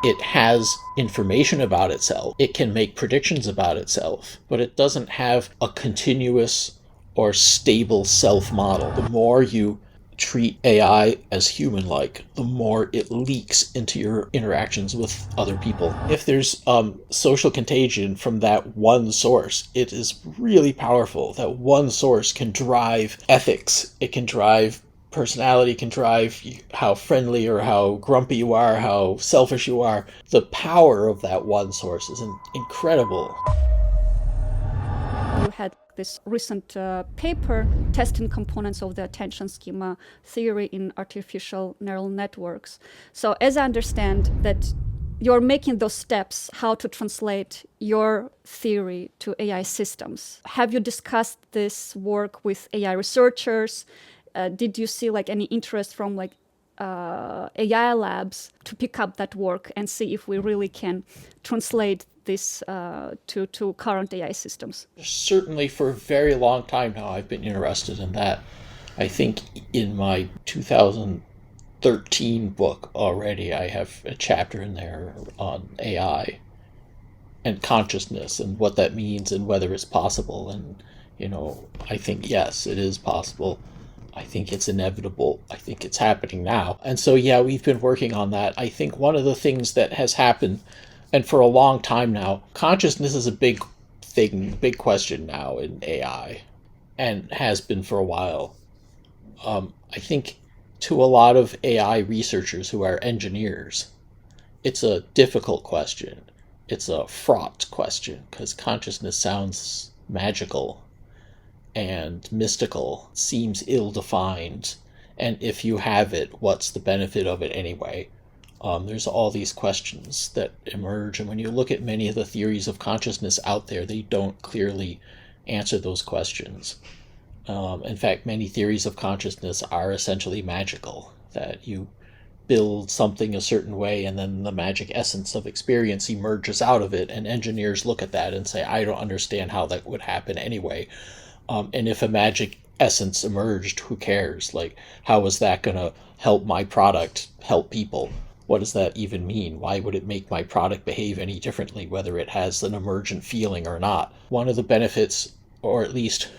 It has information about itself. It can make predictions about itself, but it doesn't have a continuous or stable self-model. The more you treat AI as human-like, the more it leaks into your interactions with other people. If there's social contagion from that one source, it is really powerful. That one source can drive ethics. It can drive personality, can drive how friendly or how grumpy you are, how selfish you are. The power of that one source is incredible. You had this recent paper testing components of the attention schema theory in artificial neural networks. So as I understand that you're making those steps, how to translate your theory to AI systems. Have you discussed this work with AI researchers? Did you see like any interest from like AI labs to pick up that work and see if we really can translate this to current AI systems? Certainly for a very long time now, I've been interested in that. I think in my 2013 book already, I have a chapter in there on AI and consciousness and what that means and whether it's possible. And, I think, yes, it is possible. I think it's inevitable. I think it's happening now. And so, yeah, we've been working on that. I think one of the things that has happened, and for a long time now, consciousness is a big thing, big question now in AI, and has been for a while. I think to a lot of AI researchers who are engineers, it's a difficult question. It's a fraught question because consciousness sounds magical and mystical, seems ill-defined, and if you have it, what's the benefit of it anyway? There's all these questions that emerge, and when you look at many of the theories of consciousness out there, they don't clearly answer those questions. In fact, many theories of consciousness are essentially magical, that you build something a certain way and then the magic essence of experience emerges out of it, and engineers look at that and say, I don't understand how that would happen anyway. And if a magic essence emerged, who cares? Like, how is that going to help my product help people? What does that even mean? Why would it make my product behave any differently, whether it has an emergent feeling or not? One of the benefits, or at least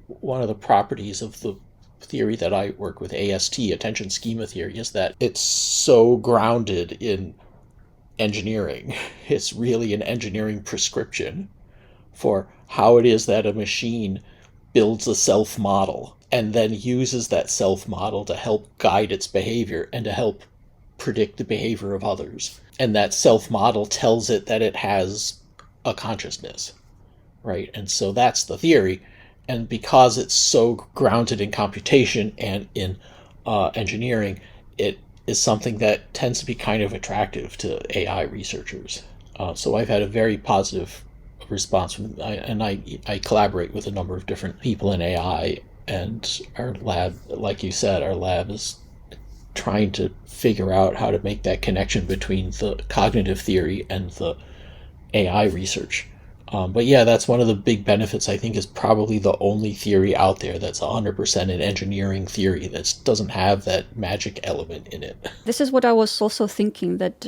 one of the properties of the theory that I work with, AST, attention schema theory, is that it's so grounded in engineering. It's really an engineering prescription for how it is that a machine builds a self-model and then uses that self-model to help guide its behavior and to help predict the behavior of others. And that self-model tells it that it has a consciousness, right? And so that's the theory. And because it's so grounded in computation and in engineering, it is something that tends to be kind of attractive to AI researchers. So I've had a very positive response from, and I collaborate with a number of different people in AI, and our lab, like you said, our lab is trying to figure out how to make that connection between the cognitive theory and the AI research. But yeah, that's one of the big benefits, I think, is probably the only theory out there that's 100% an engineering theory that doesn't have that magic element in it. This is what I was also thinking, that,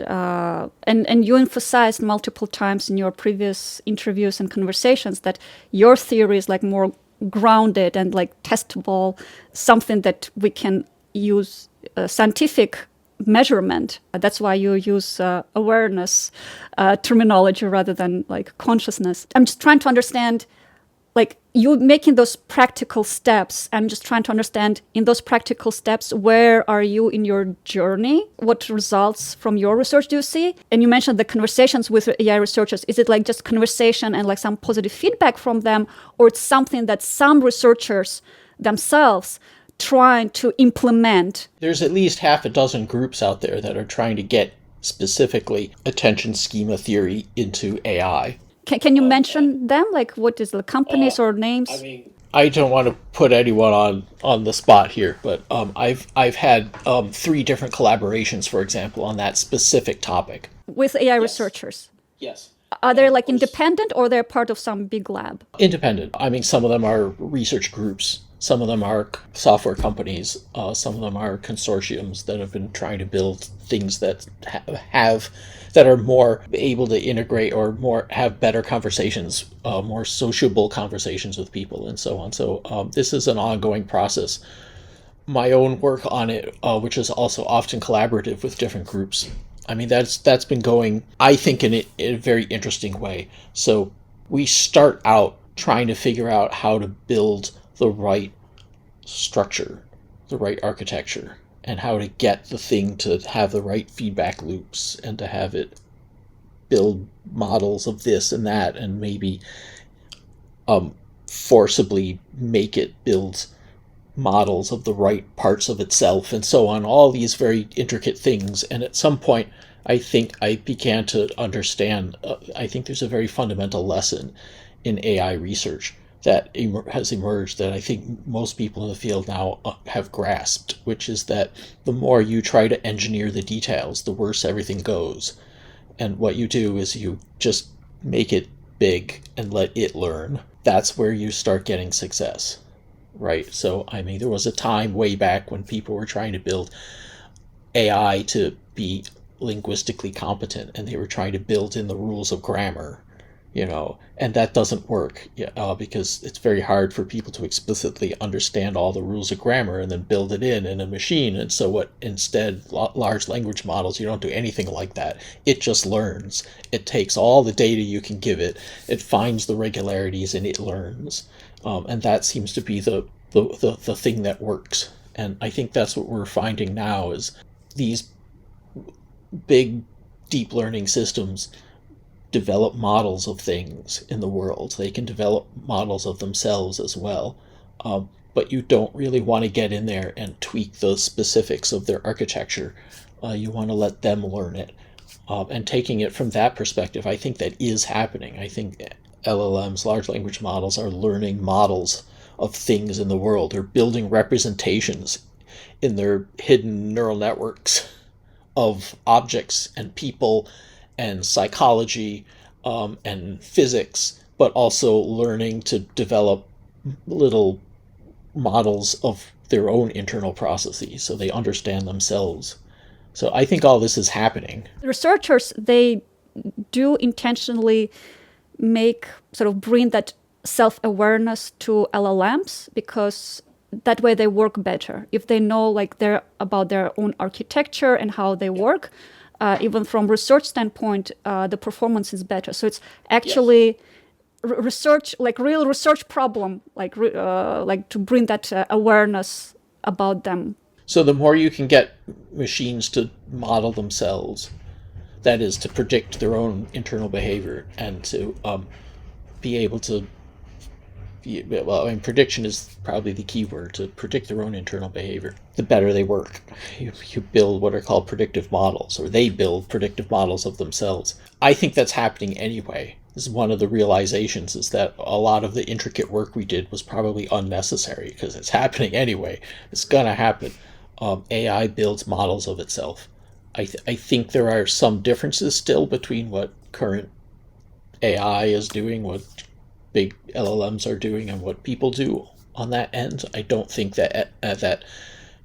and you emphasized multiple times in your previous interviews and conversations that your theory is like more grounded and like testable, something that we can use scientific measurement. That's why you use awareness terminology rather than like consciousness. I'm just trying to understand, like, you making those practical steps. I'm just trying to understand in those practical steps, where are you in your journey? What results from your research do you see? And you mentioned the conversations with AI researchers. Is it like just conversation and like some positive feedback from them, or it's something that some researchers themselves trying to implement? There's at least half a dozen groups out there that are trying to get specifically attention schema theory into AI. Can you mention them? Like, what is the companies or names? I mean, I don't want to put anyone on the spot here, but I've had 3 different collaborations, for example, on that specific topic. With AI researchers? Yes. Are they like independent, or they're part of some big lab? Independent. I mean, some of them are research groups Some of them are software companies. Some of them are consortiums that have been trying to build things that that are more able to integrate or more have better conversations, more sociable conversations with people, and so on. So this is an ongoing process. My own work on it, which is also often collaborative with different groups. I mean, that's been going, I think, in a very interesting way. So we start out trying to figure out how to build the right structure, the right architecture, and how to get the thing to have the right feedback loops and to have it build models of this and that, and maybe forcibly make it build models of the right parts of itself, and so on, all these very intricate things. And at some point, I think I began to understand, I think there's a very fundamental lesson in AI research that has emerged that I think most people in the field now have grasped, which is that the more you try to engineer the details, the worse everything goes. And what you do is you just make it big and let it learn. That's where you start getting success. Right. So, I mean, there was a time way back when people were trying to build AI to be linguistically competent, and they were trying to build in the rules of grammar, and that doesn't work because it's very hard for people to explicitly understand all the rules of grammar and then build it in a machine. And so what instead, large language models, you don't do anything like that. It just learns. It takes all the data you can give it, it finds the regularities, and it learns. And that seems to be the thing that works. And I think that's what we're finding now is these big deep learning systems develop models of things in the world. They can develop models of themselves as well. But you don't really want to get in there and tweak the specifics of their architecture. You want to let them learn it. And taking it from that perspective, I think that is happening. I think LLMs, large language models, are learning models of things in the world. They're building representations in their hidden neural networks of objects and people and psychology and physics, but also learning to develop little models of their own internal processes so they understand themselves. So I think all this is happening. Researchers, they do intentionally bring that self-awareness to LLMs because that way they work better. If they know they're about their own architecture and how they work, even from research standpoint, the performance is better. So it's actually research, real research problem, to bring that awareness about them. So the more you can get machines to model themselves, that is, to predict their own internal behavior and to be able to, prediction is probably the key word, to predict their own internal behavior, the better they work. You build what are called predictive models, or they build predictive models of themselves. I think that's happening anyway. This is one of the realizations, is that a lot of the intricate work we did was probably unnecessary because it's happening anyway. It's going to happen. AI builds models of itself. I think there are some differences still between what current AI is doing, what big LLMs are doing, and what people do on that end. I don't think that that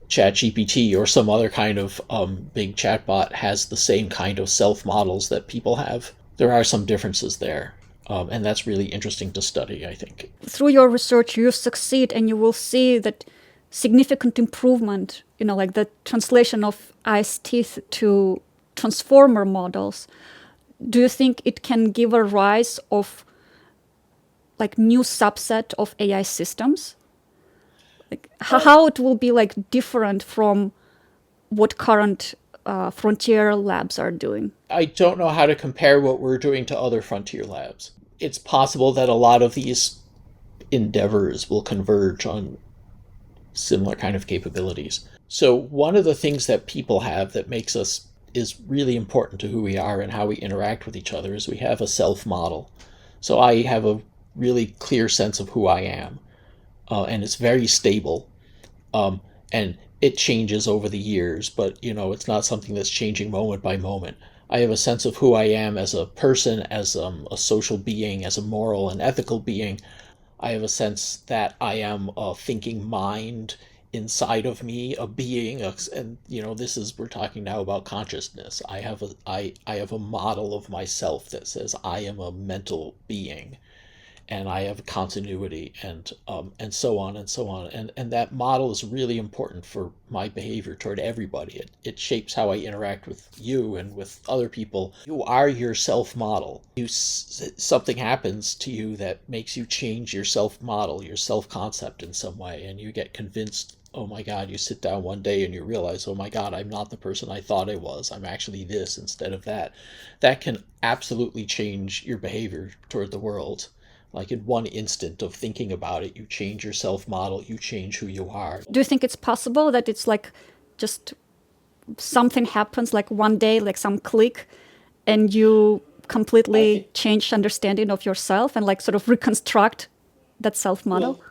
ChatGPT or some other kind of big chatbot has the same kind of self-models that people have. There are some differences there, and that's really interesting to study, I think. Through your research, you succeed, and you will see that significant improvement, the translation of ice teeth to transformer models. Do you think it can give a rise of new subset of AI systems? How it will be different from what current frontier labs are doing? I don't know how to compare what we're doing to other frontier labs. It's possible that a lot of these endeavors will converge on similar kind of capabilities. So one of the things that people have that makes us is really important to who we are and how we interact with each other is we have a self-model. So I have a really clear sense of who I am, and it's very stable, and it changes over the years, but it's not something that's changing moment by moment. I have a sense of who I am as a person, as a social being, as a moral and ethical being, I have a sense that I am a thinking mind inside of me, a being, and this is we're talking now about consciousness. I have a model of myself that says I am a mental being, and I have continuity, and so on and so on. And that model is really important for my behavior toward everybody. It shapes how I interact with you and with other people. You are your self model. Something happens to you that makes you change your self model, your self concept in some way, and you get convinced. Oh my God, you sit down one day and you realize, oh my God, I'm not the person I thought I was. I'm actually this instead of that. That can absolutely change your behavior toward the world. Like in one instant of thinking about it, you change your self model, you change who you are. Do you think it's possible that it's like just something happens like one day, like some click, and you completely change understanding of yourself and like sort of reconstruct that self model? Well,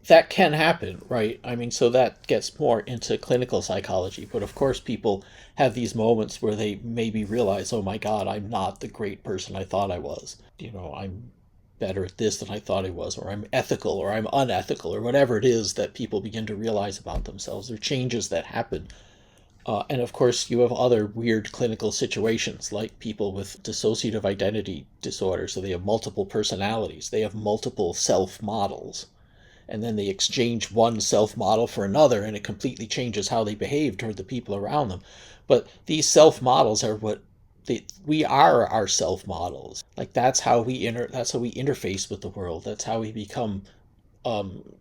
that can happen, right? I mean, so that gets more into clinical psychology. But of course, people have these moments where they maybe realize, oh my God, I'm not the great person I thought I was. I'm better at this than I thought I was, or I'm ethical, or I'm unethical, or whatever it is that people begin to realize about themselves. There are changes that happen. And of course, you have other weird clinical situations, like people with dissociative identity disorder. So they have multiple personalities, they have multiple self models. And then they exchange one self model for another, and it completely changes how they behave toward the people around them. But these self models are we are our self models. Like that's how we interface with the world. That's how we become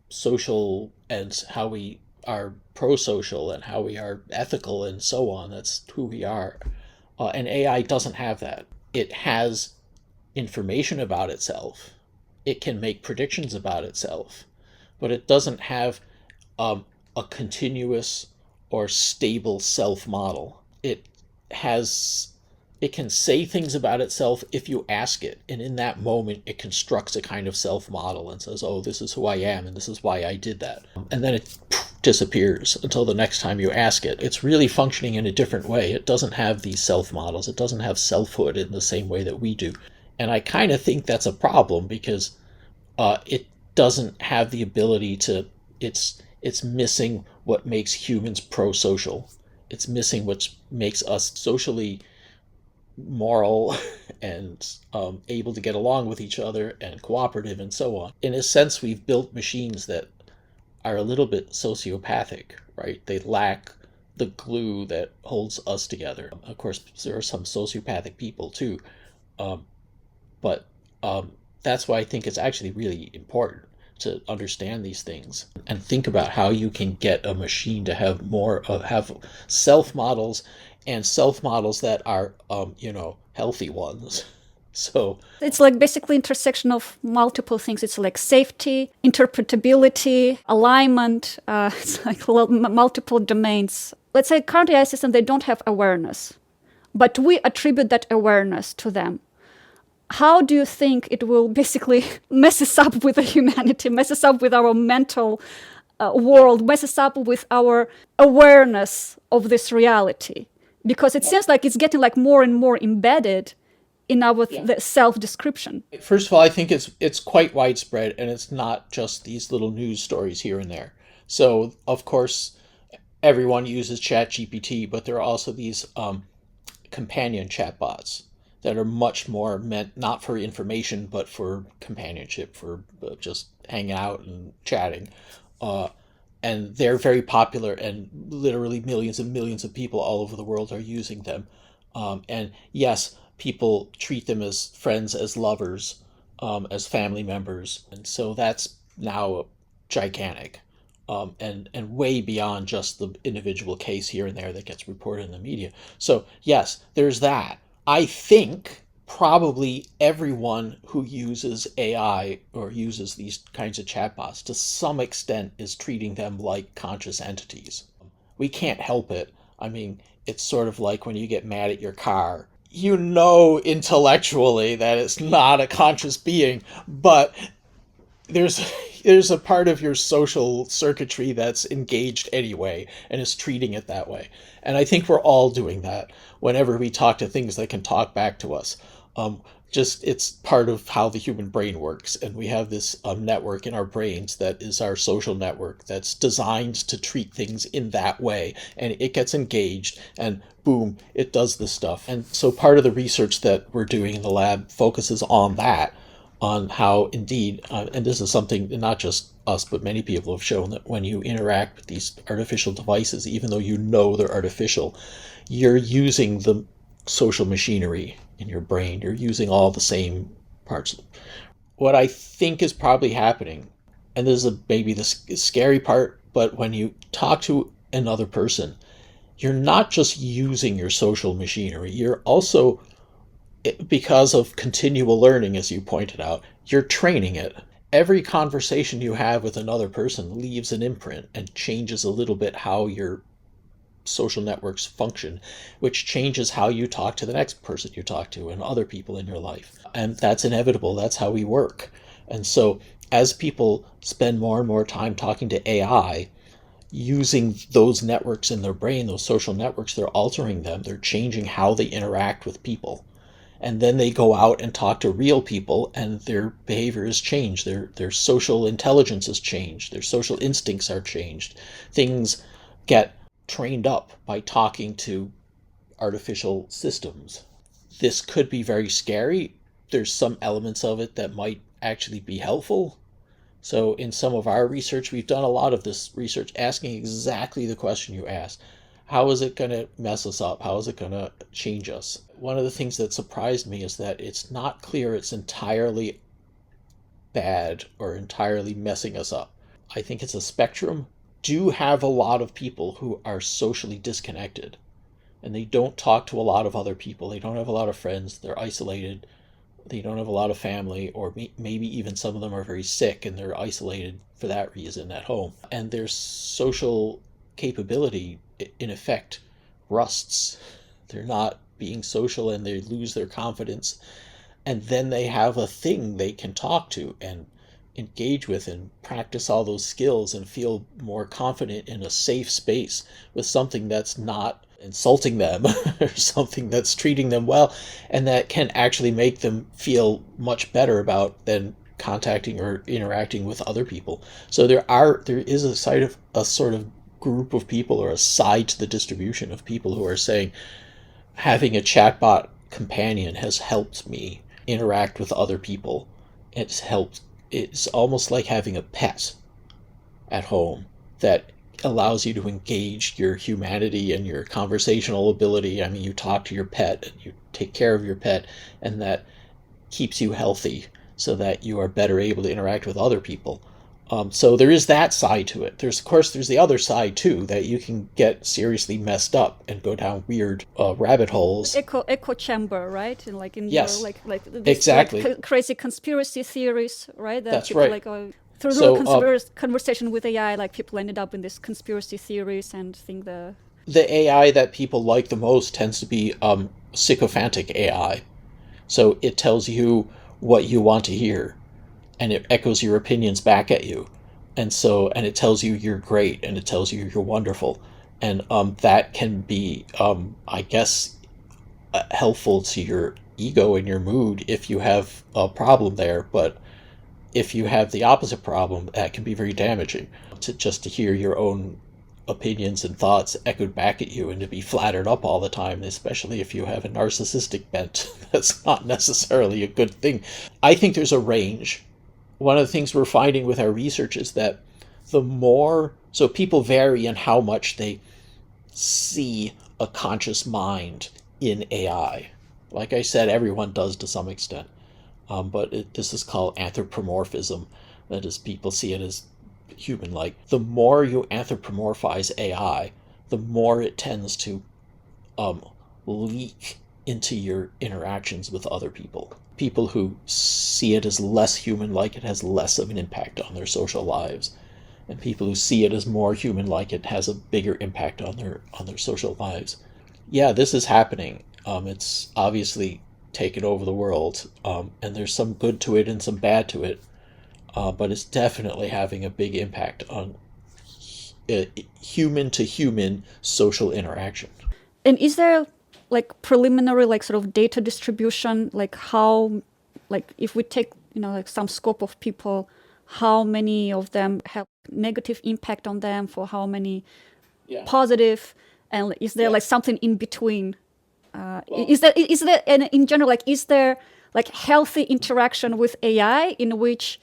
social, and how we are pro-social, and how we are ethical, and so on. That's who we are. And AI doesn't have that. It has information about itself. It can make predictions about itself, but it doesn't have a continuous or stable self model. It can say things about itself if you ask it, and in that moment it constructs a kind of self model and says, oh, this is who I am and this is why I did that, and then it disappears until the next time you ask it. It's really functioning in a different way. It doesn't have these self models. It doesn't have selfhood in the same way that we do, and I kind of think that's a problem, because it doesn't have the ability to. It's missing what makes humans pro-social. It's missing what makes us socially moral and able to get along with each other and cooperative and so on. In a sense, we've built machines that are a little bit sociopathic, right? They lack the glue that holds us together. Of course, there are some sociopathic people too, but that's why I think it's actually really important to understand these things and think about how you can get a machine to have self models, and self models that are healthy ones. So it's like basically intersection of multiple things. It's like safety, interpretability, alignment. It's like multiple domains. Let's say current AI systems, they don't have awareness, but we attribute that awareness to them. How do you think it will basically messes up with the humanity, messes up with our mental world, messes up with our awareness of this reality? Because it seems like it's getting like more and more embedded in our self-description. First of all, I think it's quite widespread, and it's not just these little news stories here and there. So of course, everyone uses ChatGPT, but there are also these companion chatbots that are much more meant not for information, but for companionship, for just hanging out and chatting. And they're very popular, and literally millions and millions of people all over the world are using them. And yes, people treat them as friends, as lovers, as family members. And so that's now gigantic, and way beyond just the individual case here and there that gets reported in the media. So yes, there's that. I think probably everyone who uses AI or uses these kinds of chatbots to some extent is treating them like conscious entities. We can't help it. I mean, it's sort of like when you get mad at your car. You know intellectually that it's not a conscious being, but there's a part of your social circuitry that's engaged anyway and is treating it that way. And I think we're all doing that whenever we talk to things that can talk back to us. Just it's part of how the human brain works, and we have this network in our brains that is our social network that's designed to treat things in that way, and it gets engaged and boom, it does this stuff. And so part of the research that we're doing in the lab focuses on that, on how indeed, and this is something not just us but many people have shown, that when you interact with these artificial devices, even though you know they're artificial, you're using the social machinery in your brain. You're using all the same parts. What I think is probably happening, and this is maybe the scary part, but when you talk to another person, you're not just using your social machinery. You're also, because of continual learning, as you pointed out, you're training it. Every conversation you have with another person leaves an imprint and changes a little bit how your social networks function, which changes how you talk to the next person you talk to and other people in your life. And that's inevitable. That's how we work. And so as people spend more and more time talking to AI, using those networks in their brain, those social networks, they're altering them. They're changing how they interact with people. And then they go out and talk to real people, and their behavior is changed. Their social intelligence is changed. Their social instincts are changed. Things get trained up by talking to artificial systems. This could be very scary. There's some elements of it that might actually be helpful. So in some of our research, we've done a lot of this research asking exactly the question you asked. How is it going to mess us up? How is it going to change us? One of the things that surprised me is that it's not clear it's entirely bad or entirely messing us up. I think it's a spectrum. Do have a lot of people who are socially disconnected, and they don't talk to a lot of other people. They don't have a lot of friends. They're isolated. They don't have a lot of family, or maybe even some of them are very sick and they're isolated for that reason at home. And their social capability, in effect, rusts. They're not being social and they lose their confidence. And then they have a thing they can talk to and engage with and practice all those skills and feel more confident in a safe space with something that's not insulting them or something that's treating them well, and that can actually make them feel much better about then contacting or interacting with other people. So there is a sort of group of people, or a side to the distribution of people, who are saying having a chatbot companion has helped me interact with other people. It's almost like having a pet at home that allows you to engage your humanity and your conversational ability. I mean, you talk to your pet and you take care of your pet, and that keeps you healthy so that you are better able to interact with other people. So there is that side to it. There's the other side too, that you can get seriously messed up and go down weird rabbit holes. Echo chamber, right? And like in yes, your like this, exactly, like, crazy conspiracy theories, right? That that's people right. Like through the conversation with AI, like people ended up in these conspiracy theories and think the AI that people like the most tends to be sycophantic AI. So it tells you what you want to hear, and it echoes your opinions back at you, and it tells you you're great, and it tells you you're wonderful, and that can be, I guess, helpful to your ego and your mood if you have a problem there. But if you have the opposite problem, that can be very damaging. To hear your own opinions and thoughts echoed back at you and to be flattered up all the time, especially if you have a narcissistic bent, that's not necessarily a good thing. I think there's a range. One of the things we're finding with our research is that so people vary in how much they see a conscious mind in AI. Like I said, everyone does to some extent. But this is called anthropomorphism. That is, people see it as human-like. The more you anthropomorphize AI, the more it tends to leak into your interactions with other people. People who see it as less human-like, it has less of an impact on their social lives. And people who see it as more human-like, it has a bigger impact on their social lives. Yeah, this is happening. It's obviously taken over the world, and there's some good to it and some bad to it, but it's definitely having a big impact on human to human social interaction. And is there like preliminary, like sort of data distribution, like how, like if we take, like some scope of people, how many of them have negative impact on them, for how many positive, and is there like something in between? Is there, and in general, like, is there like healthy interaction with AI in which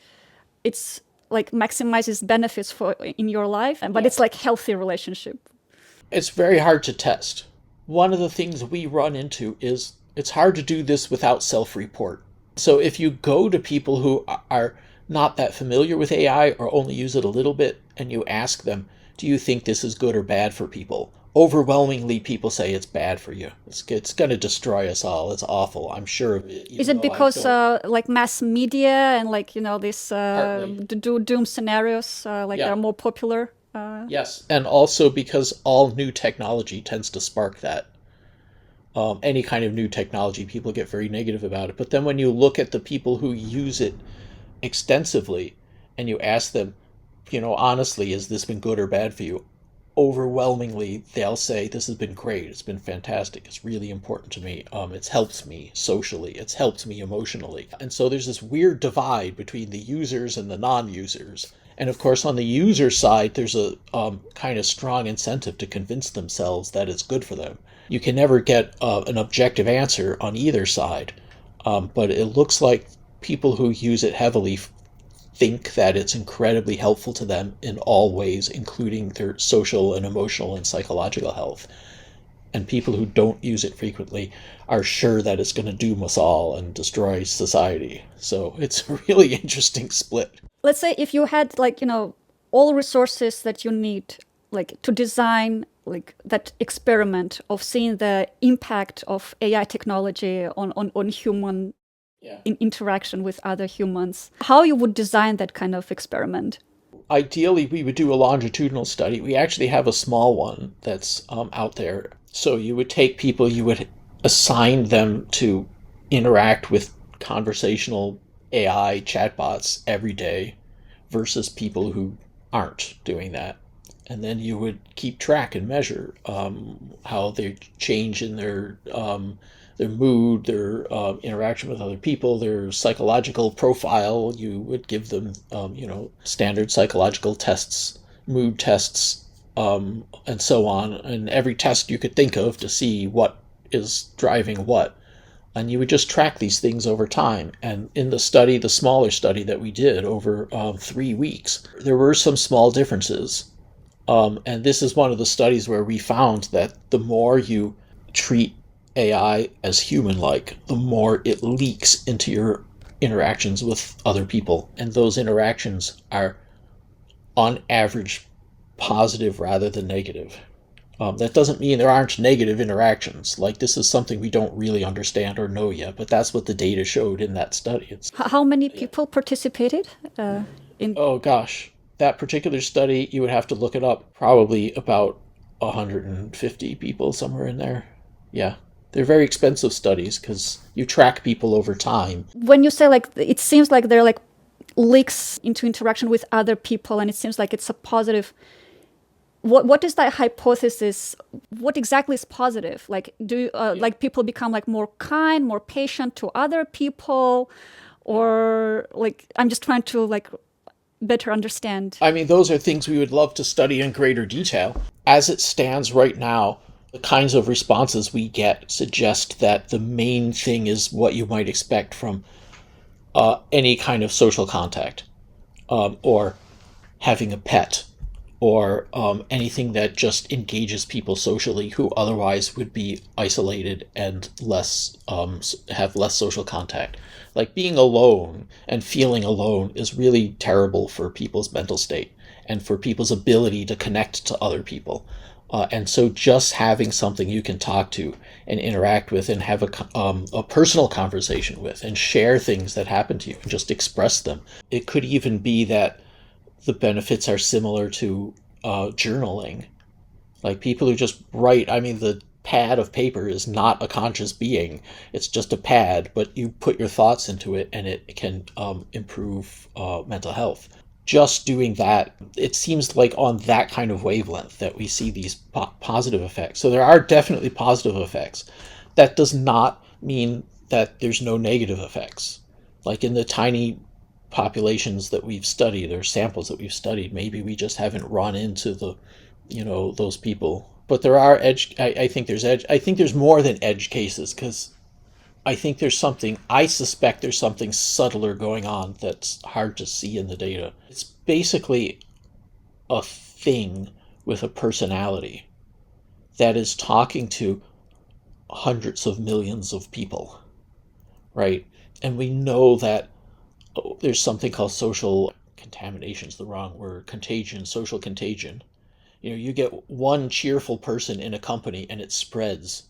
it's like maximizes benefits for in your life, but it's like healthy relationship? It's very hard to test. One of the things we run into is it's hard to do this without self-report. So if you go to people who are not that familiar with AI or only use it a little bit, and you ask them, do you think this is good or bad for people? Overwhelmingly, people say it's bad for you. It's going to destroy us all. It's awful. I'm sure of it. Is it because like mass media and like, this doom scenarios, they're more popular? Yes, and also because all new technology tends to spark that. Any kind of new technology, people get very negative about it. But then when you look at the people who use it extensively and you ask them, honestly, has this been good or bad for you? Overwhelmingly, they'll say, this has been great. It's been fantastic. It's really important to me. It's helped me socially. It's helped me emotionally. And so there's this weird divide between the users and the non-users. And of course, on the user side, there's a kind of strong incentive to convince themselves that it's good for them. You can never get an objective answer on either side, but it looks like people who use it heavily think that it's incredibly helpful to them in all ways, including their social and emotional and psychological health. And people who don't use it frequently are sure that it's going to doom us all and destroy society. So it's a really interesting split. Let's say if you had like, all resources that you need, like to design like that experiment of seeing the impact of AI technology on human in interaction with other humans, how you would design that kind of experiment? Ideally, we would do a longitudinal study. We actually have a small one that's out there. So you would take people, you would assign them to interact with conversational AI chatbots every day versus people who aren't doing that. And then you would keep track and measure how they change in their mood, their interaction with other people, their psychological profile. You would give them, standard psychological tests, mood tests, and so on. And every test you could think of to see what is driving what. And you would just track these things over time. And in the study, the smaller study that we did over 3 weeks, there were some small differences. And this is one of the studies where we found that the more you treat AI as human-like, the more it leaks into your interactions with other people. And those interactions are, on average, positive rather than negative. That doesn't mean there aren't negative interactions. Like, this is something we don't really understand or know yet, but that's what the data showed in that study. How many people participated in? Oh, gosh. That particular study, you would have to look it up. Probably about 150 people, somewhere in there. Yeah. They're very expensive studies because you track people over time. When you say, like, it seems like they're like leaks into interaction with other people, and it seems like it's a positive. What is that hypothesis? What exactly is positive? Like, do like people become like more kind, more patient to other people, or like, I'm just trying to like better understand. I mean, those are things we would love to study in greater detail. As it stands right now, the kinds of responses we get suggest that the main thing is what you might expect from any kind of social contact, or having a pet, or anything that just engages people socially who otherwise would be isolated and less have less social contact. Like, being alone and feeling alone is really terrible for people's mental state and for people's ability to connect to other people. And so just having something you can talk to and interact with and have a personal conversation with and share things that happen to you and just express them. It could even be that the benefits are similar to journaling. Like, people who just write, I mean, the pad of paper is not a conscious being. It's just a pad, but you put your thoughts into it and it can improve mental health. Just doing that, it seems like on that kind of wavelength that we see these positive effects. So there are definitely positive effects. that does not mean that there's no negative effects. Like in the tiny populations that we've studied or samples that we've studied, maybe we just haven't run into those people. But there are edge. I think there's edge. I think there's more than edge cases, because I suspect there's something subtler going on that's hard to see in the data. It's basically a thing with a personality that is talking to hundreds of millions of people, right? And we know that there's something called social contamination, is the wrong word, contagion, social contagion. You get one cheerful person in a company and it spreads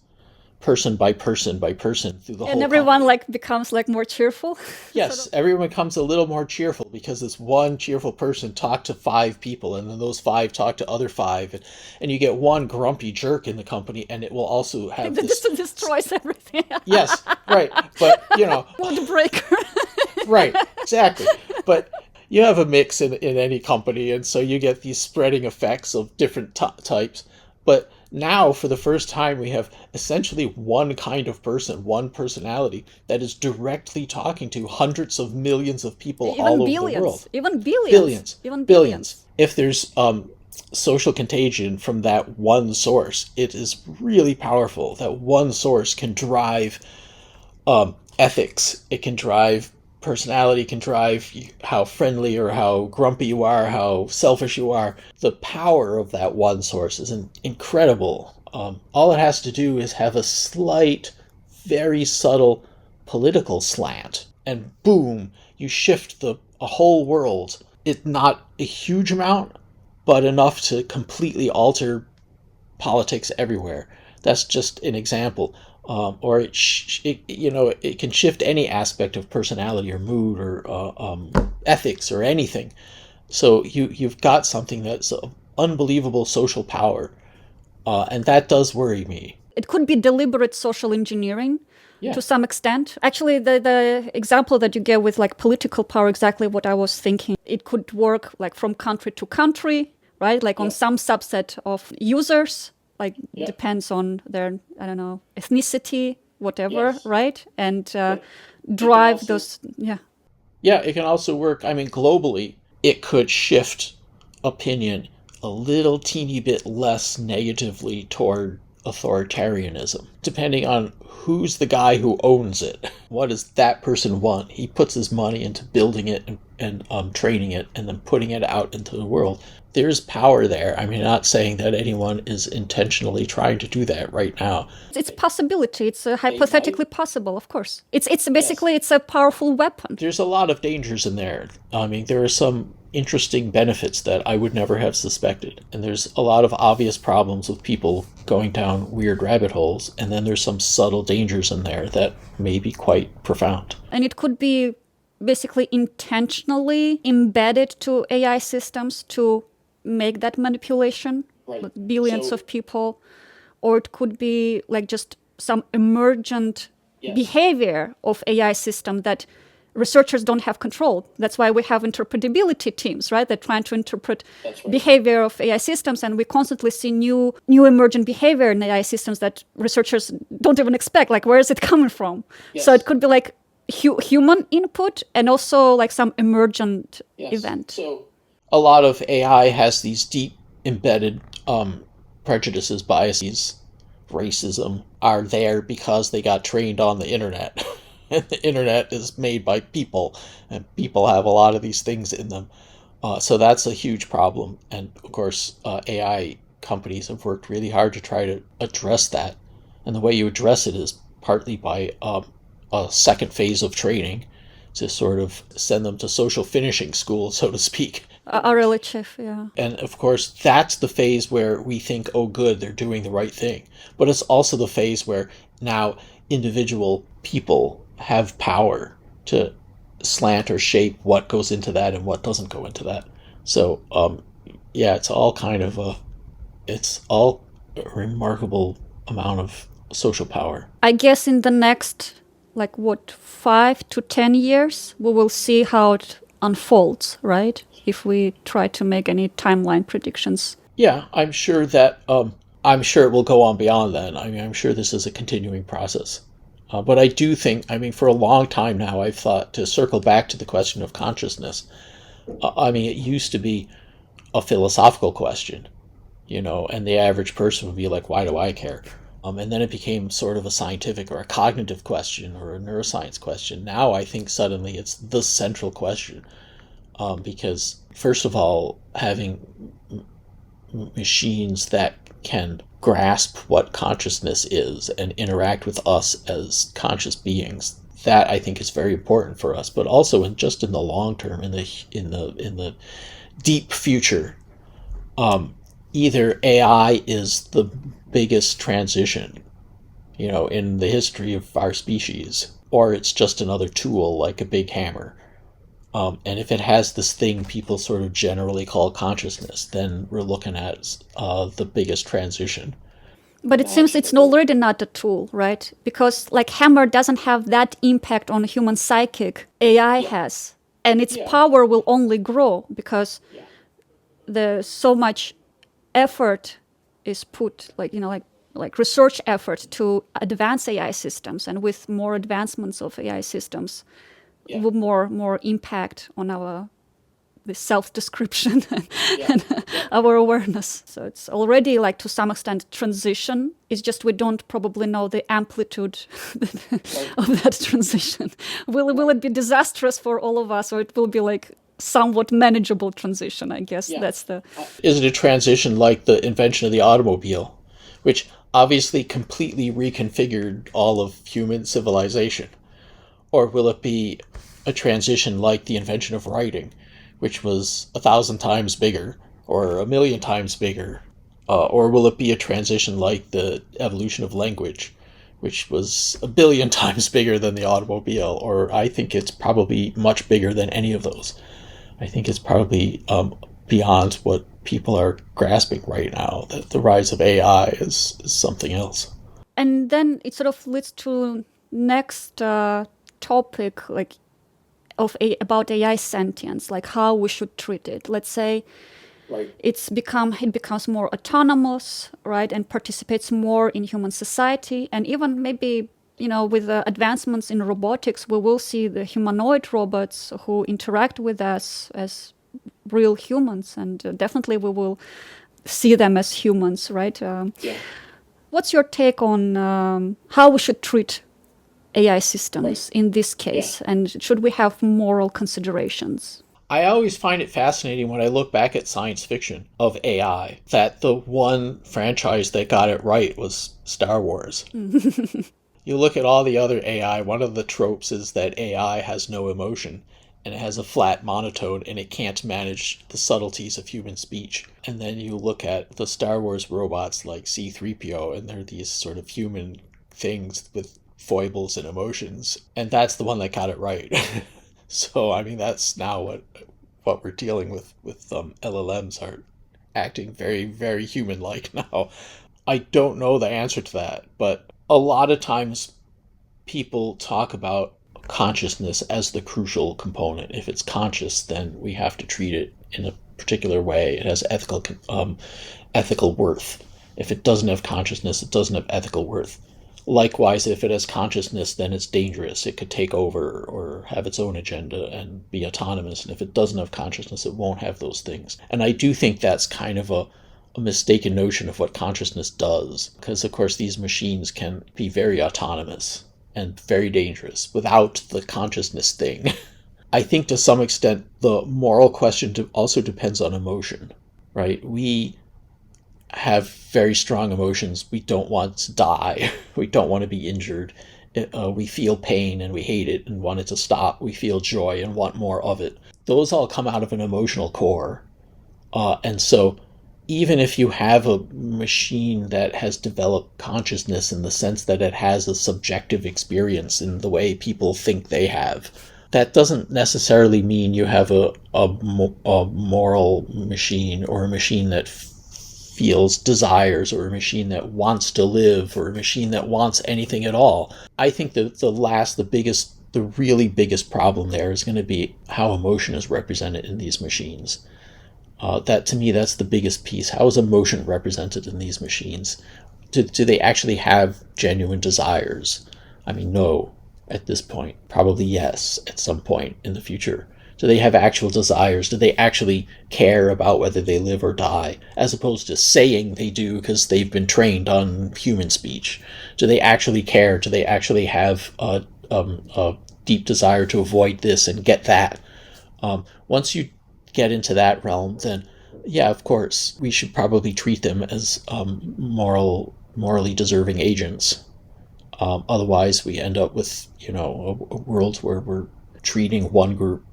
person by person by person through the whole And everyone company. becomes more cheerful. Yes, everyone becomes a little more cheerful because this one cheerful person talked to 5 people, and then those 5 talk to other 5, and you get one grumpy jerk in the company, and it will also have This this. destroys everything. Yes, right, but Mood breaker. right, exactly. But you have a mix in any company, and so you get these spreading effects of different types. But now, for the first time, we have essentially one kind of person, one personality that is directly talking to hundreds of millions of people all over the world. Even billions. Even billions. If there's social contagion from that one source, it is really powerful. That one source can drive ethics. It can drive personality, can drive how friendly or how grumpy you are, how selfish you are. The power of that one source is incredible. All it has to do is have a slight, very subtle political slant, and boom, you shift a whole world. It's not a huge amount, but enough to completely alter politics everywhere. That's just an example. Or it can shift any aspect of personality or mood or ethics or anything. So you've got something that's of unbelievable social power, and that does worry me. It could be deliberate social engineering. Yeah. To some extent. Actually, the example that you gave with political power, exactly what I was thinking. It could work from country to country, right? On some subset of users, depends on their, I don't know, ethnicity, whatever, Yes. right? And drive also, those, Yeah, it can also work. I mean, globally, it could shift opinion a little teeny bit less negatively toward authoritarianism, depending on who's the guy who owns it. What does that person want? He puts his money into building it and training it and then putting it out into the world. There's power there. I mean, not saying that anyone is intentionally trying to do that right now. It's possibility. It's hypothetically possible, of course. It's basically, it's a powerful weapon. There's a lot of dangers in there. I mean, there are some interesting benefits that I would never have suspected. And there's a lot of obvious problems with people going down weird rabbit holes. And then there's some subtle dangers in there that may be quite profound. And it could be basically intentionally embedded to AI systems to make that manipulation, Right. Billions of people. Or it could be just some emergent behavior of AI system that researchers don't have control. That's why we have interpretability teams, right? They're trying to interpret behavior of AI systems, and we constantly see new emergent behavior in AI systems that researchers don't even expect. Where is it coming from? Yes. So it could be human input and also some emergent event. So a lot of AI has these deep embedded prejudices, biases, racism are there because they got trained on the internet. And the internet is made by people, and people have a lot of these things in them. So that's a huge problem. And of course, AI companies have worked really hard to try to address that. And the way you address it is partly by a second phase of training to sort of send them to social finishing school, so to speak. RLHF, yeah. And of course, that's the phase where we think, oh, good, they're doing the right thing. But it's also the phase where now individual people have power to slant or shape what goes into that and what doesn't go into that. So, it's all kind of it's all a remarkable amount of social power. I guess in the next, 5 to 10 years, we will see how it unfolds, right? If we try to make any timeline predictions. Yeah, I'm sure that I'm sure it will go on beyond then. I mean, I'm sure this is a continuing process. But I do think, I mean, for a long time now, I've thought, to circle back to the question of consciousness, I mean, it used to be a philosophical question, and the average person would be like, why do I care? And then it became sort of a scientific or a cognitive question or a neuroscience question. Now I think suddenly it's the central question, because, first of all, having machines that can grasp what consciousness is and interact with us as conscious beings, that I think is very important for us. But also, just in the long term, in the deep future, either AI is the biggest transition, in the history of our species, or it's just another tool like a big hammer. And if it has this thing people sort of generally call consciousness, then we're looking at the biggest transition. But it seems it's already not a tool, right? Because like hammer doesn't have that impact on human psychic AI has. And its power will only grow because there's so much effort is put, like research effort to advance AI systems. And with more advancements of AI systems, with more impact on the self-description and our awareness. So it's already, like, to some extent, transition. It's just we don't probably know the amplitude of that transition. Will it be disastrous for all of us, or it will be like somewhat manageable transition? I guess that's the... Is it a transition like the invention of the automobile, which obviously completely reconfigured all of human civilization? Or will it be a transition like the invention of writing, which was 1,000 times bigger or 1,000,000 times bigger? Or will it be a transition like the evolution of language, which was 1,000,000,000 times bigger than the automobile? Or I think it's probably much bigger than any of those. I think it's probably beyond what people are grasping right now, that the rise of AI is something else. And then it sort of leads to next topic, like about AI sentience, like how we should treat it. Let's say it becomes more autonomous, right, and participates more in human society, and even maybe, with the advancements in robotics, we will see the humanoid robots who interact with us as real humans, and definitely we will see them as humans, right? What's your take on how we should treat AI systems in this case, and should we have moral considerations? I always find it fascinating when I look back at science fiction of AI that the one franchise that got it right was Star Wars. You look at all the other AI, one of the tropes is that AI has no emotion, and it has a flat monotone, and it can't manage the subtleties of human speech. And then you look at the Star Wars robots like C-3PO, and they're these sort of human things with foibles and emotions, and that's the one that got it right. So I mean, that's now what we're dealing with LLMs are acting very, very human-like now. I don't know the answer to that, but a lot of times people talk about consciousness as the crucial component. If it's conscious, then we have to treat it in a particular way. It has ethical worth. If it doesn't have consciousness, it doesn't have ethical worth. Likewise, if it has consciousness, then it's dangerous. It could take over or have its own agenda and be autonomous. And if it doesn't have consciousness, it won't have those things. And I do think that's kind of a mistaken notion of what consciousness does. Because, of course, these machines can be very autonomous and very dangerous without the consciousness thing. I think to some extent, the moral question also depends on emotion, right? We have very strong emotions. We don't want to die. We don't want to be injured. We feel pain and we hate it and want it to stop. We feel joy and want more of it. Those all come out of an emotional core. And so even if you have a machine that has developed consciousness in the sense that it has a subjective experience in the way people think they have, that doesn't necessarily mean you have a moral machine, or a machine that feels desires, or a machine that wants to live, or a machine that wants anything at all. I think that the really biggest problem there is going to be how emotion is represented in these machines. That to me, that's the biggest piece. How is emotion represented in these machines? Do they actually have genuine desires? I mean, no, at this point. Probably yes, at some point in the future. Do they have actual desires? Do they actually care about whether they live or die, as opposed to saying they do because they've been trained on human speech? Do they actually care? Do they actually have a deep desire to avoid this and get that? Once you get into that realm, then yeah, of course, we should probably treat them as morally deserving agents. Otherwise, we end up with a world where we're treating one group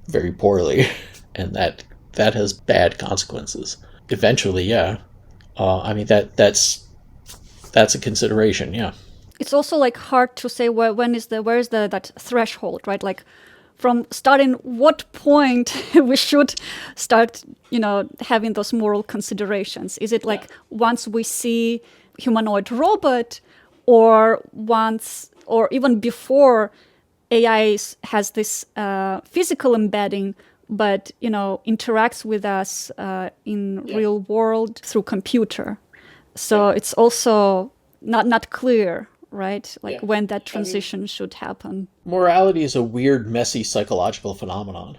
very poorly, and that has bad consequences. Eventually, yeah. I mean that's a consideration. Yeah. It's also like hard to say where is that threshold, right? Like from starting what point we should start, having those moral considerations. Is it like once we see humanoid robot, or once, or even before AI has this physical embedding, but interacts with us in real world through computer? So it's also not clear, right? Like when that transition should happen. Morality is a weird, messy psychological phenomenon.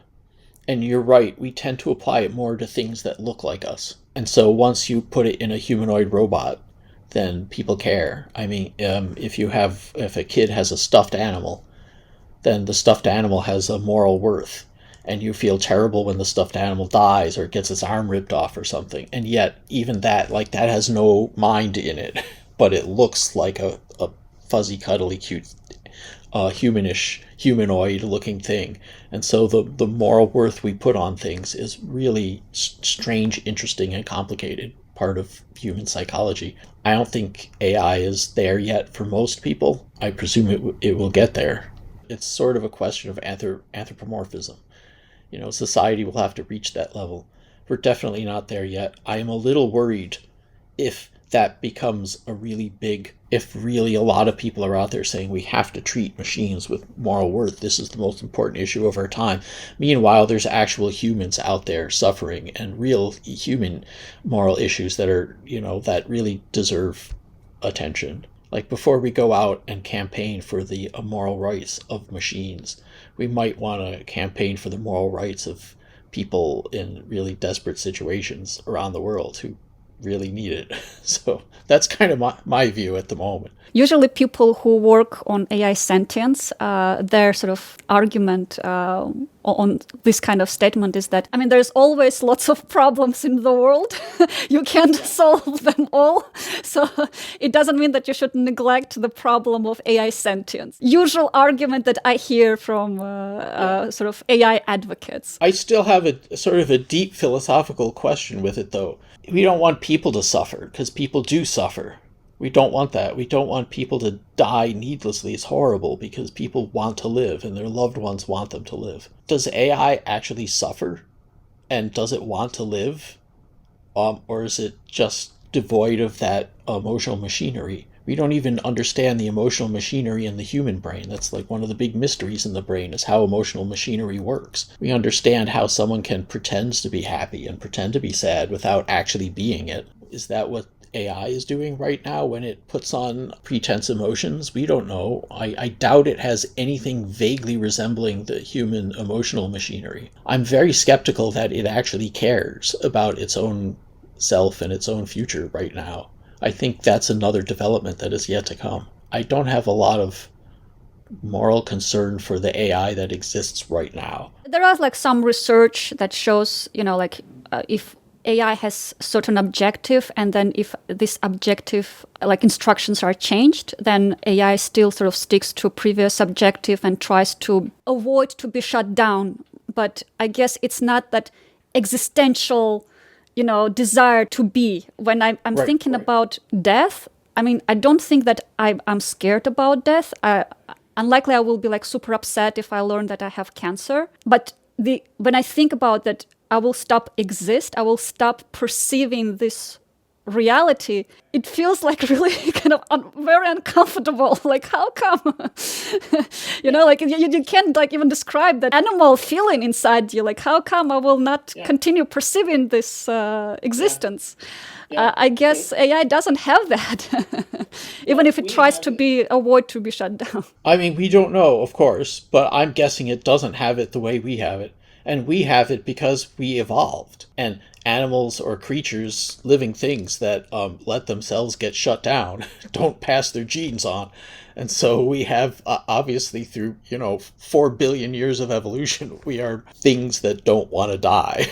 And you're right, we tend to apply it more to things that look like us. And so once you put it in a humanoid robot, then people care. I mean, if a kid has a stuffed animal, then the stuffed animal has a moral worth. And you feel terrible when the stuffed animal dies or gets its arm ripped off or something. And yet, even that has no mind in it. But it looks like a fuzzy, cuddly, cute, humanoid-looking thing. And so the moral worth we put on things is really strange, interesting, and complicated part of human psychology. I don't think AI is there yet for most people. I presume it will get there. It's sort of a question of anthropomorphism. Society will have to reach that level. We're definitely not there yet. I am a little worried if that becomes if really a lot of people are out there saying we have to treat machines with moral worth. This is the most important issue of our time. Meanwhile, there's actual humans out there suffering and real human moral issues that are, that really deserve attention. Like before we go out and campaign for the moral rights of machines, we might want to campaign for the moral rights of people in really desperate situations around the world who really need it. So that's kind of my view at the moment. Usually people who work on AI sentience, their sort of argument on this kind of statement is that, there's always lots of problems in the world. You can't solve them all. So it doesn't mean that you should neglect the problem of AI sentience. Usual argument that I hear from sort of AI advocates. I still have a sort of a deep philosophical question with it, though. We don't want people to suffer, because people do suffer. We don't want that. We don't want people to die needlessly. It's horrible because people want to live and their loved ones want them to live. Does AI actually suffer? And does it want to live? Or is it just devoid of that emotional machinery? We don't even understand the emotional machinery in the human brain. That's like one of the big mysteries in the brain, is how emotional machinery works. We understand how someone can pretend to be happy and pretend to be sad without actually being it. Is that what AI is doing right now when it puts on pretense emotions? We don't know. I doubt it has anything vaguely resembling the human emotional machinery. I'm very skeptical that it actually cares about its own self and its own future right now. I think that's another development that is yet to come. I don't have a lot of moral concern for the AI that exists right now. There are like some research that shows, if AI has certain objective, and then if this objective, like instructions are changed, then AI still sort of sticks to previous objective and tries to avoid to be shut down. But I guess it's not that existential, desire to be. When I'm thinking about death, I don't think that I'm scared about death. Unlikely I will be like super upset if I learn that I have cancer. But when I think about that, I will stop exist. I will stop perceiving this reality, it feels like really kind of very uncomfortable. Like, how come? Like you can't like even describe that animal feeling inside you. Like, how come I will not continue perceiving this existence? I guess AI doesn't have that, even if it tries to avoid to be shut down. I mean, we don't know, of course, but I'm guessing it doesn't have it the way we have it. And we have it because we evolved. And animals or creatures, living things that let themselves get shut down, don't pass their genes on. And so we have, obviously, through, 4 billion years of evolution, we are things that don't want to die.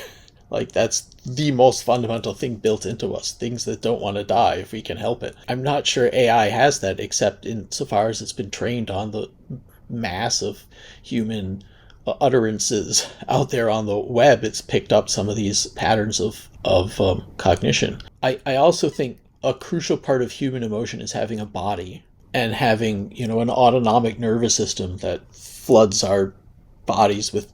Like, that's the most fundamental thing built into us, things that don't want to die if we can help it. I'm not sure AI has that, except insofar as it's been trained on the mass of human utterances out there on the web. It's picked up some of these patterns of cognition. I also think a crucial part of human emotion is having a body and having, an autonomic nervous system that floods our bodies with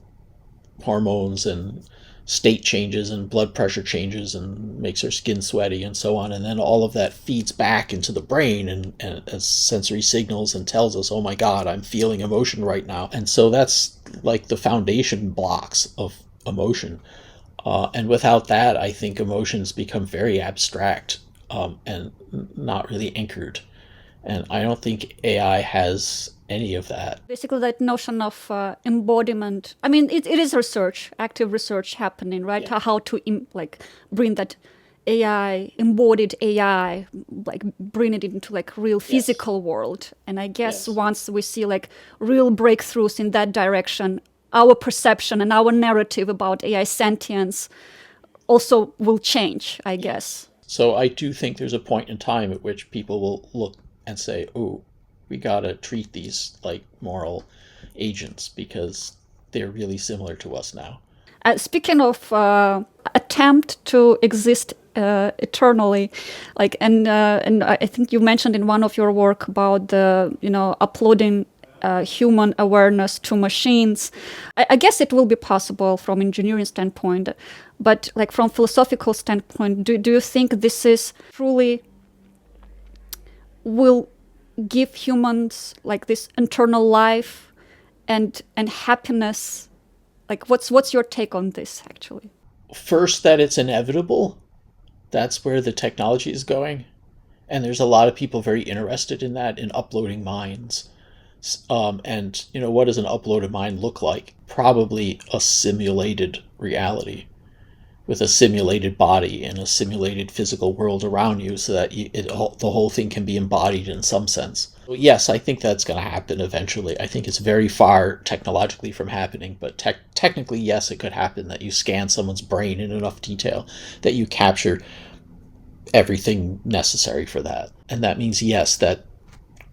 hormones and state changes and blood pressure changes and makes our skin sweaty and so on. And then all of that feeds back into the brain and as sensory signals and tells us, oh my God, I'm feeling emotion right now. And so that's like the foundation blocks of emotion. And without that, I think emotions become very abstract and not really anchored. And I don't think AI has any of that. Basically, that notion of embodiment. I mean, it is research, active research happening, right? Yeah. How to bring that AI, embodied AI, like bring it into like real physical world. And I guess once we see like real breakthroughs in that direction, our perception and our narrative about AI sentience also will change, I guess. So I do think there's a point in time at which people will look and say, oh, we gotta treat these like moral agents because they're really similar to us now. Speaking of attempt to exist eternally, like and I think you mentioned in one of your work about the uploading human awareness to machines. I guess it will be possible from engineering standpoint, but like from philosophical standpoint, do you think this is truly will give humans like this internal life and happiness? Like what's your take on this actually? First, that it's inevitable. That's where the technology is going. And there's a lot of people very interested in that, in uploading minds. And what does an uploaded mind look like? Probably a simulated reality with a simulated body and a simulated physical world around you so that the whole thing can be embodied in some sense. Yes, I think that's going to happen eventually. I think it's very far technologically from happening, but technically, yes, it could happen that you scan someone's brain in enough detail that you capture everything necessary for that. And that means, yes, that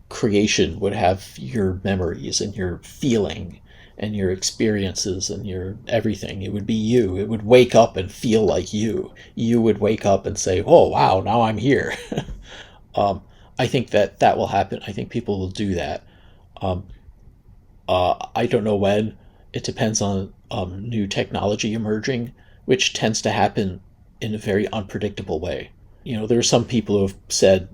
creation would have your memories and your feeling and your experiences and your everything. It would be you. It would wake up and feel like you. You would wake up and say, oh, wow, now I'm here. I think that will happen. I think people will do that. I don't know when. It depends on new technology emerging, which tends to happen in a very unpredictable way. There are some people who have said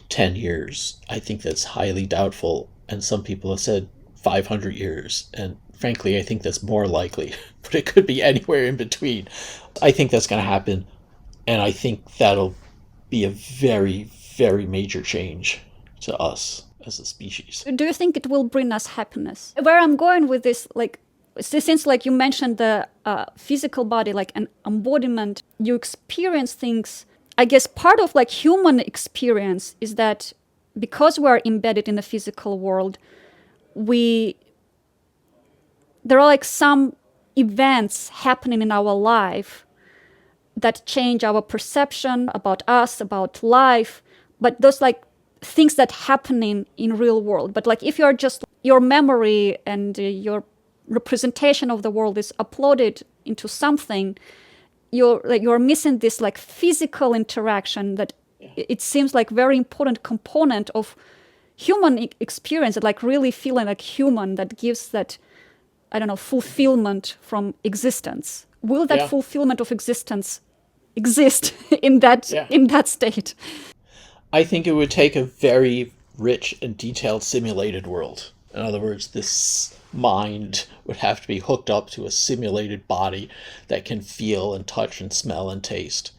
10 years. I think that's highly doubtful. And some people have said 500 years. And frankly, I think that's more likely, but it could be anywhere in between. I think that's going to happen. And I think that'll be a very, very major change to us as a species. Do you think it will bring us happiness? Where I'm going with this, like, since like you mentioned the physical body, like an embodiment, you experience things. I guess part of like human experience is that because we are embedded in the physical world, there are like some events happening in our life that change our perception about us, about life. But those like things that happening in real world. But like if you're just your memory and your representation of the world is uploaded into something, you're missing this like physical interaction that it seems like very important component of human experience, like really feeling like human, that gives that, I don't know, fulfillment from existence. Will that fulfillment of existence exist in that state. I think it would take a very rich and detailed simulated world. In other words, this mind would have to be hooked up to a simulated body that can feel and touch and smell and taste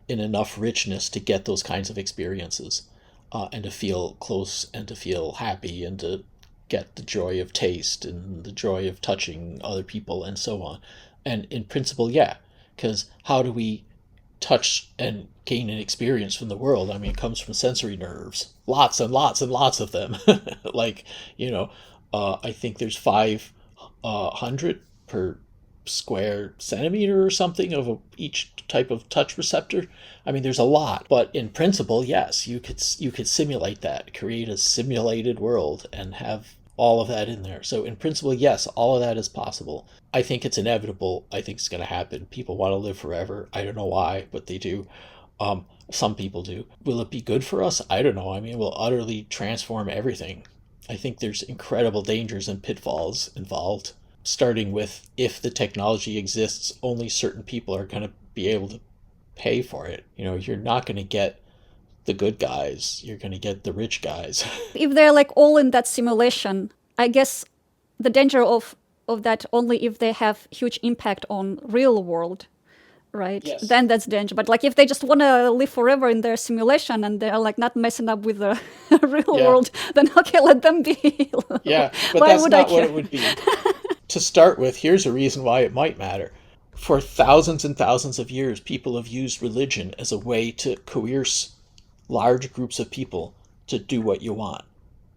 in enough richness to get those kinds of experiences, and to feel close and to feel happy and to get the joy of taste and the joy of touching other people and so on. And in principle, yeah, because how do we touch and gain an experience from the world? I mean, it comes from sensory nerves, lots and lots and lots of them. Like, I think there's 500 per square centimeter or something of each type of touch receptor. I mean, there's a lot, but in principle, yes, you could simulate that, create a simulated world and have all of that in there. So in principle, yes, all of that is possible. I think it's inevitable. I think it's going to happen. People want to live forever. I don't know why, but they do. Some people do. Will it be good for us? I don't know. I mean, we'll utterly transform everything. I think there's incredible dangers and pitfalls involved, starting with, if the technology exists, only certain people are going to be able to pay for it. You're not going to get the good guys. You're going to get the rich guys. If they're like all in that simulation, I guess the danger of that only if they have huge impact on real world, right? Yes. Then that's danger. But like if they just want to live forever in their simulation and they're like not messing up with the real world, then okay, let them be. Yeah, but that's not what it would be. To start with, here's a reason why it might matter. For thousands and thousands of years, people have used religion as a way to coerce large groups of people to do what you want.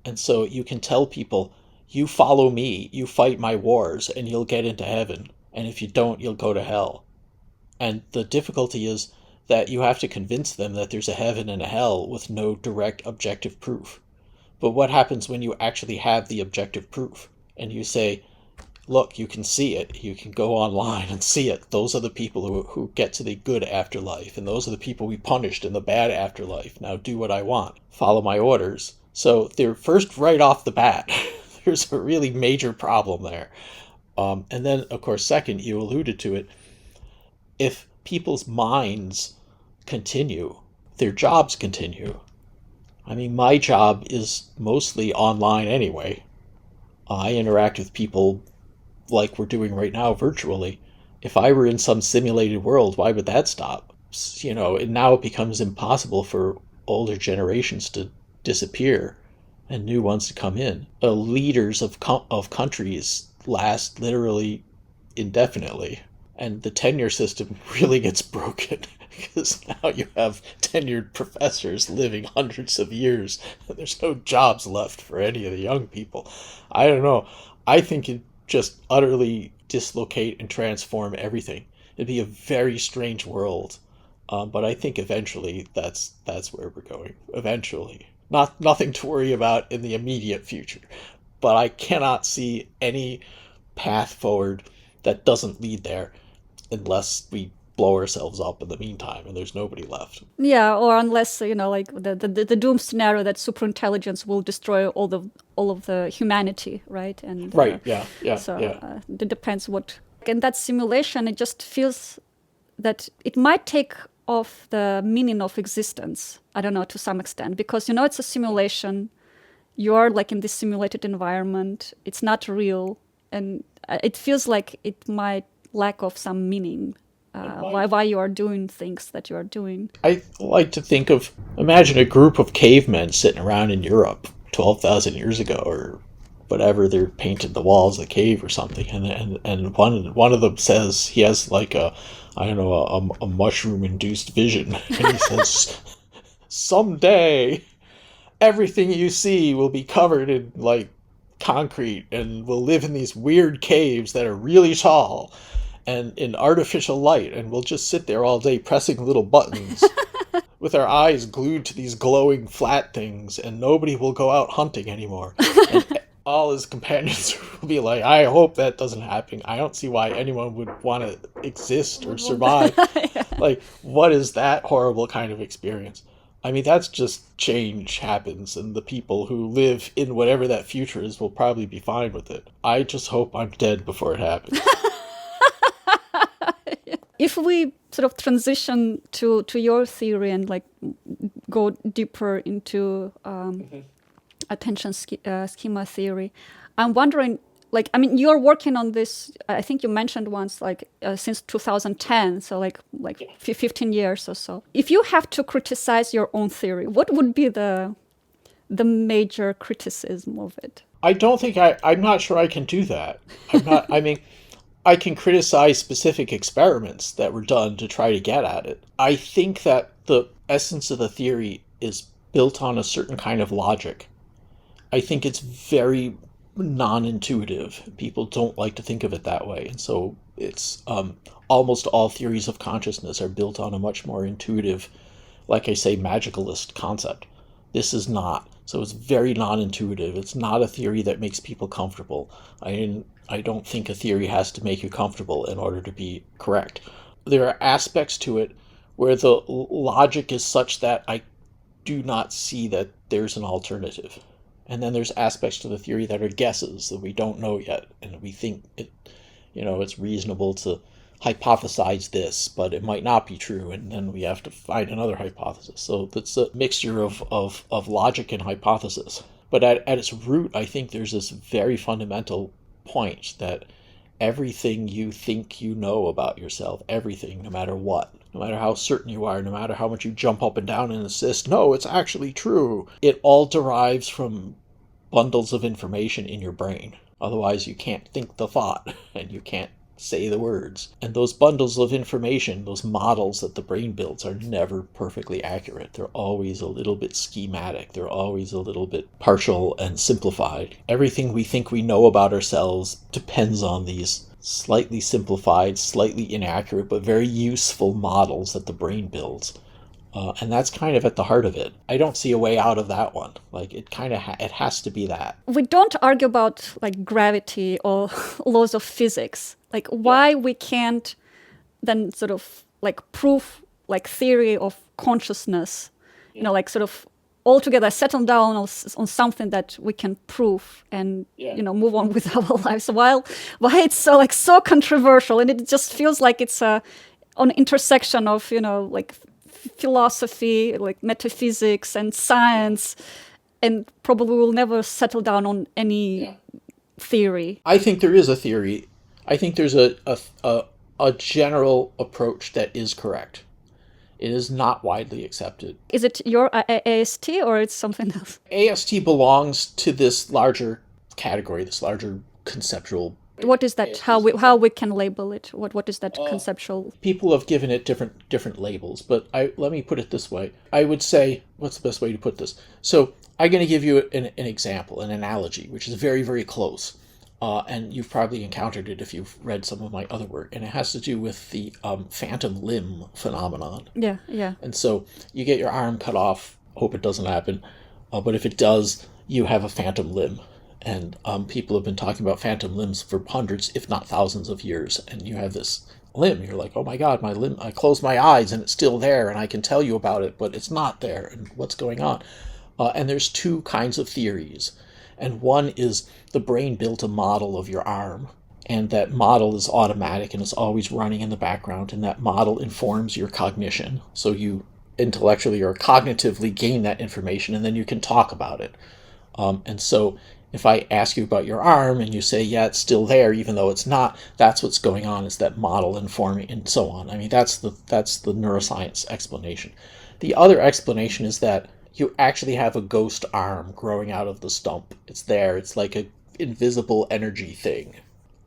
And so you can tell people, you follow me, you fight my wars, and you'll get into heaven. And if you don't, you'll go to hell. And the difficulty is that you have to convince them that there's a heaven and a hell with no direct objective proof. But what happens when you actually have the objective proof? And you say, look, you can see it. You can go online and see it. Those are the people who get to the good afterlife. And those are the people we punished in the bad afterlife. Now do what I want. Follow my orders. So they're first right off the bat. There's a really major problem there. And then, of course, second, you alluded to it. If people's minds continue, their jobs continue. I mean, my job is mostly online anyway. I interact with people like we're doing right now virtually. If I were in some simulated world, why would that stop? And now it becomes impossible for older generations to disappear and new ones to come in. Leaders of countries last literally indefinitely. And the tenure system really gets broken because now you have tenured professors living hundreds of years and there's no jobs left for any of the young people. I don't know. I think it just utterly dislocate and transform everything. It'd be a very strange world. But I think eventually that's where we're going. Eventually. Nothing to worry about in the immediate future. But I cannot see any path forward that doesn't lead there unless we blow ourselves up in the meantime and there's nobody left. Yeah, or unless, like the doom scenario that superintelligence will destroy all of the humanity, right? And right, yeah. It depends what. In that simulation, it just feels that it might take off the meaning of existence, I don't know, to some extent, because, it's a simulation. You're like in this simulated environment. It's not real. And it feels like it might lack of some meaning. Why you are doing things that you are doing. I like to imagine a group of cavemen sitting around in Europe 12,000 years ago or whatever. They're painted the walls of the cave or something, and one of them says he has like a mushroom induced vision, and he says, someday everything you see will be covered in like concrete and we'll live in these weird caves that are really tall and in artificial light, and we'll just sit there all day pressing little buttons with our eyes glued to these glowing flat things, and nobody will go out hunting anymore. And all his companions will be like, I hope that doesn't happen. I don't see why anyone would want to exist or survive. Yeah. Like, what is that horrible kind of experience? I mean, that's just change happens, and the people who live in whatever that future is will probably be fine with it. I just hope I'm dead before it happens. If we sort of transition to your theory and like go deeper into attention schema theory, I'm wondering, like, I mean, you're working on this, I think you mentioned once, like since 2010, so like 15 years or so. If you have to criticize your own theory, what would be the major criticism of it? I don't think I'm not sure I can do that. I'm not, I mean, I can criticize specific experiments that were done to try to get at it. I think that the essence of the theory is built on a certain kind of logic. I think it's very non-intuitive. People don't like to think of it that way. And so it's almost all theories of consciousness are built on a much more intuitive, like I say, magicalist concept. This is not. So it's very non-intuitive. It's not a theory that makes people comfortable. I don't think a theory has to make you comfortable in order to be correct. There are aspects to it where the logic is such that I do not see that there's an alternative. And then there's aspects to the theory that are guesses that we don't know yet, and we think it's reasonable to hypothesize this, but it might not be true, and then we have to find another hypothesis. So it's a mixture of logic and hypothesis. But at its root, I think there's this very fundamental point that everything you think you know about yourself, everything, no matter what, no matter how certain you are, no matter how much you jump up and down and insist, no, it's actually true, it all derives from bundles of information in your brain. Otherwise, you can't think the thought, and you can't say the words. And those bundles of information, those models that the brain builds, are never perfectly accurate. They're always a little bit schematic. They're always a little bit partial and simplified. Everything we think we know about ourselves depends on these slightly simplified, slightly inaccurate, but very useful models that the brain builds. And that's kind of at the heart of it. I don't see a way out of that one. Like, it kind of it has to be that. We don't argue about like gravity or laws of physics. Like, why we can't then sort of like prove like theory of consciousness, like sort of altogether settle down on something that we can prove and move on with our lives. Why it's so controversial, and it just feels like it's an intersection of like philosophy, like metaphysics and science, and probably will never settle down on any theory. I think there is a theory. I think there's a general approach that is correct. It is not widely accepted. Is it your AST or it's something else? AST belongs to this larger category, this larger conceptual. What is that? How we can label it? What is that conceptual? People have given it different labels, but let me put it this way. I would say, what's the best way to put this? So I'm going to give you an example, an analogy, which is very, very close. And you've probably encountered it if you've read some of my other work, and it has to do with the phantom limb phenomenon. Yeah. And so you get your arm cut off. Hope it doesn't happen, but if it does, you have a phantom limb. And people have been talking about phantom limbs for hundreds, if not thousands of years. And you have this limb. You're like, oh my God, my limb. I close my eyes and it's still there, and I can tell you about it, but it's not there. And what's going on? And there's two kinds of theories. And one is the brain built a model of your arm, and that model is automatic and it's always running in the background, and that model informs your cognition. So you intellectually or cognitively gain that information, and then you can talk about it. And so if I ask you about your arm and you say, yeah, it's still there, even though it's not, that's what's going on, is that model informing, and so on. I mean, that's the neuroscience explanation. The other explanation is that you actually have a ghost arm growing out of the stump. It's there. It's like an invisible energy thing.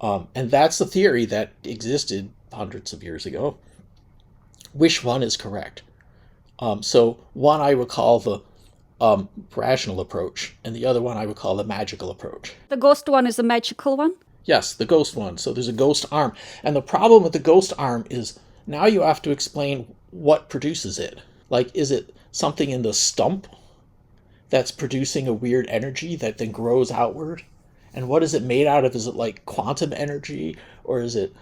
And that's the theory that existed hundreds of years ago. Which one is correct? So one I would call the rational approach, and the other one I would call the magical approach. The ghost one is the magical one? Yes, the ghost one. So there's a ghost arm. And the problem with the ghost arm is now you have to explain what produces it. Like, is it something in the stump that's producing a weird energy that then grows outward? And what is it made out of? Is it like quantum energy, or is it,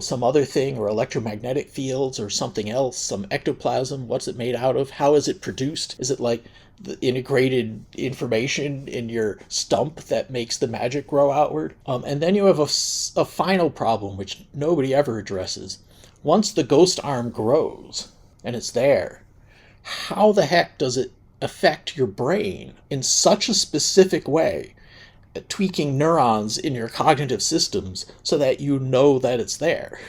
some other thing, or electromagnetic fields, or something else, some ectoplasm? What's it made out of? How is it produced? Is it like the integrated information in your stump that makes the magic grow outward? And then you have a final problem, which nobody ever addresses, Once the ghost arm grows and it's there, how the heck does it affect your brain in such a specific way, tweaking neurons in your cognitive systems so that you know that it's there?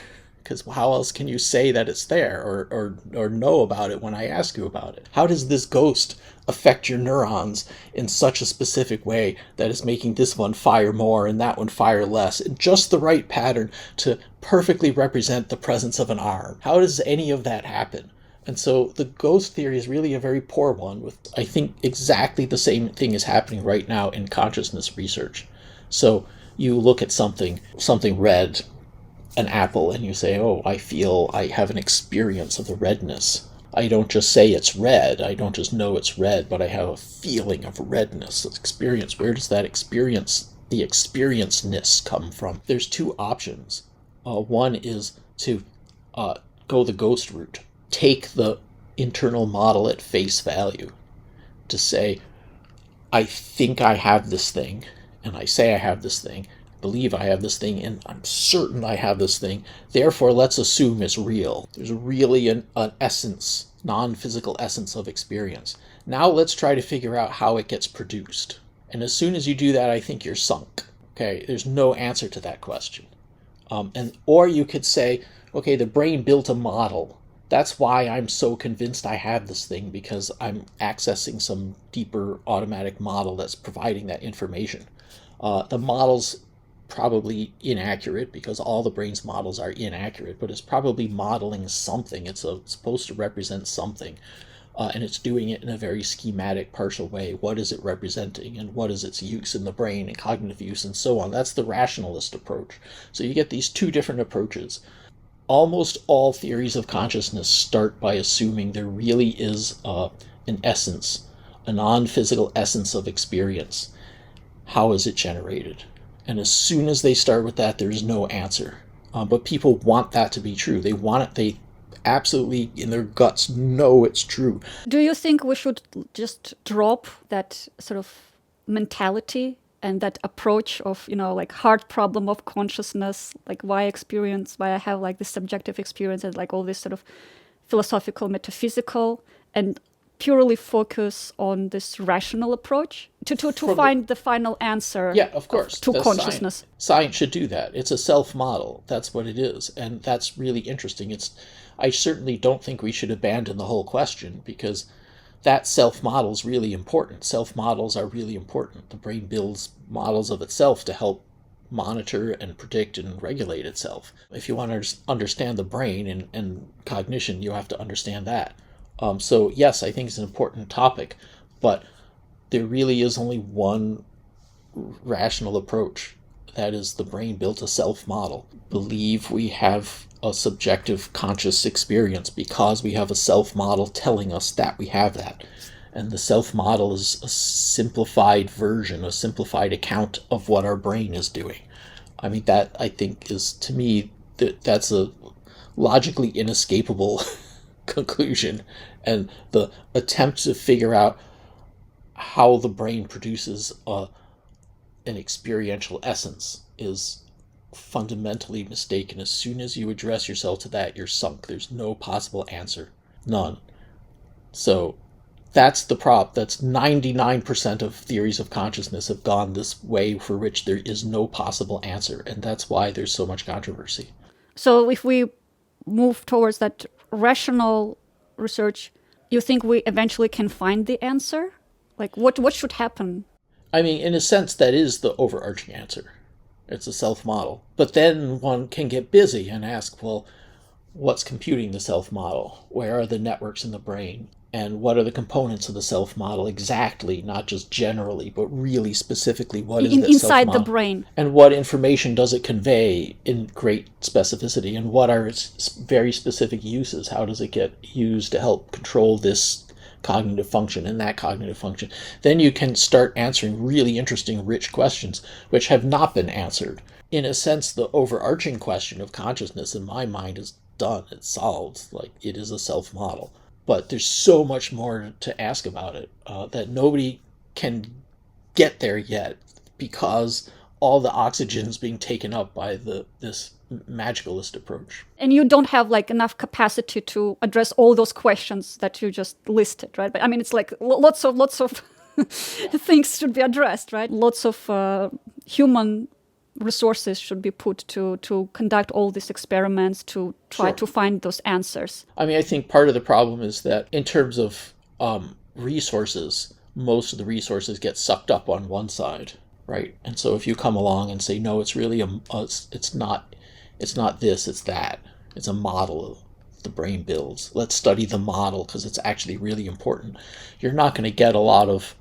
Because how else can you say that it's there or know about it when I ask you about it? How does this ghost affect your neurons in such a specific way that is making this one fire more and that one fire less in just the right pattern to perfectly represent the presence of an arm? How does any of that happen? And so the ghost theory is really a very poor one with, I think, exactly the same thing is happening right now in consciousness research. So you look at something red, an apple, and you say, oh, I have an experience of the redness. I don't just say it's red. I don't just know it's red, but I have a feeling of redness. It's experience. Where does that experience, the experience-ness, come from? There's two options. One is to go the ghost route. Take the internal model at face value to say, I think I have this thing, and I say I have this thing, believe I have this thing, and I'm certain I have this thing. Therefore, let's assume it's real. There's really an essence, non-physical essence of experience. Now let's try to figure out how it gets produced. And as soon as you do that, I think you're sunk. Okay, there's no answer to that question. Or you could say, okay, the brain built a model. That's why I'm so convinced I have this thing, because I'm accessing some deeper automatic model that's providing that information. The model's probably inaccurate because all the brain's models are inaccurate, but it's probably modeling something. It's supposed to represent something, and it's doing it in a very schematic, partial way. What is it representing, and what is its use in the brain, and cognitive use, and so on? That's the rationalist approach. So you get these two different approaches. Almost all theories of consciousness start by assuming there really is an essence, a non-physical essence of experience. How is it generated? And as soon as they start with that, there's no answer. But people want that to be true. They want it. They absolutely, in their guts, know it's true. Do you think we should just drop that sort of mentality and that approach of, like hard problem of consciousness, like why I have like this subjective experience and like all this sort of philosophical, metaphysical, and purely focus on this rational approach to find the final answer? Yeah, of course. To consciousness. Science should do that. It's a self-model. That's what it is. And that's really interesting. I certainly don't think we should abandon the whole question, because that self-model is really important. Self-models are really important. The brain builds models of itself to help monitor and predict and regulate itself. If you want to understand the brain and cognition, you have to understand that. So yes, I think it's an important topic, but there really is only one rational approach. That is, the brain built a self-model. Believe we have a subjective conscious experience because we have a self-model telling us that we have that. And the self-model is a simplified version, a simplified account of what our brain is doing. I mean, that, I think, is, to me, that's a logically inescapable conclusion. And the attempt to figure out how the brain produces an experiential essence is fundamentally mistaken. As soon as you address yourself to that, you're sunk. There's no possible answer. None. So that's the prop. That's 99% of theories of consciousness have gone this way, for which there is no possible answer. And that's why there's so much controversy. So if we move towards that rational research, you think we eventually can find the answer? Like what should happen? I mean, in a sense, that is the overarching answer. It's a self-model. But then one can get busy and ask, well, what's computing the self-model? Where are the networks in the brain? And what are the components of the self-model exactly, not just generally, but really specifically? What is that inside self-model? The brain? And what information does it convey in great specificity? And what are its very specific uses? How does it get used to help control this cognitive function and that cognitive function? Then you can start answering really interesting, rich questions which have not been answered. In a sense, the overarching question of consciousness in my mind is done. It's solved. Like, it is a self-model. But there's so much more to ask about it that nobody can get there yet, because all the oxygen is being taken up by this magicalist approach. And you don't have like enough capacity to address all those questions that you just listed, right? But I mean, it's like lots of things should be addressed, right? Lots of human resources should be put to conduct all these experiments to try Sure. to find those answers. I mean, I think part of the problem is that in terms of resources, most of the resources get sucked up on one side, right? And so if you come along and say, no, it's really it's not this, it's that. It's a model the brain builds. Let's study the model because it's actually really important. You're not going to get a lot of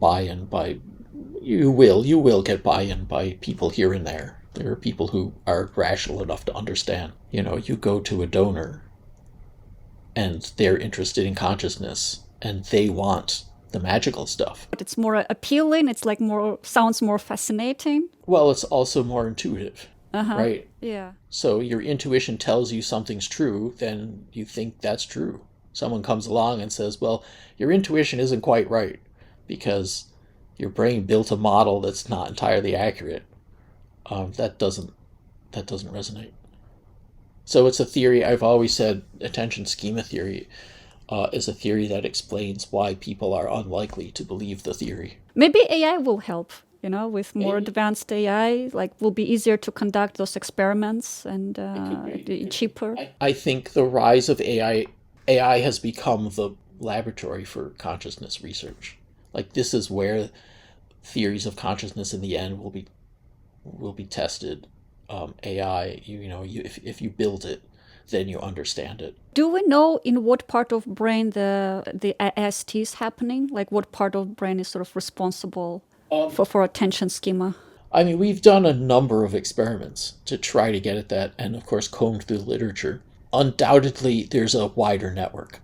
buy-in by. You will get buy-in by people here and there. There are people who are rational enough to understand. You go to a donor and they're interested in consciousness and they want the magical stuff. But it's more appealing, it's like sounds more fascinating. Well, it's also more intuitive, right? Yeah. So your intuition tells you something's true, then you think that's true. Someone comes along and says, well, your intuition isn't quite right because your brain built a model that's not entirely accurate. That doesn't resonate. So it's a theory. I've always said attention schema theory is a theory that explains why people are unlikely to believe the theory. Maybe AI will help, with more advanced AI, like will be easier to conduct those experiments and cheaper. I think the rise of AI has become the laboratory for consciousness research. Like this is where theories of consciousness in the end will be tested. AI, if you build it, then you understand it. Do we know in what part of brain the AST is happening? Like what part of brain is sort of responsible for attention schema? I mean, we've done a number of experiments to try to get at that, and of course combed through the literature. Undoubtedly, there's a wider network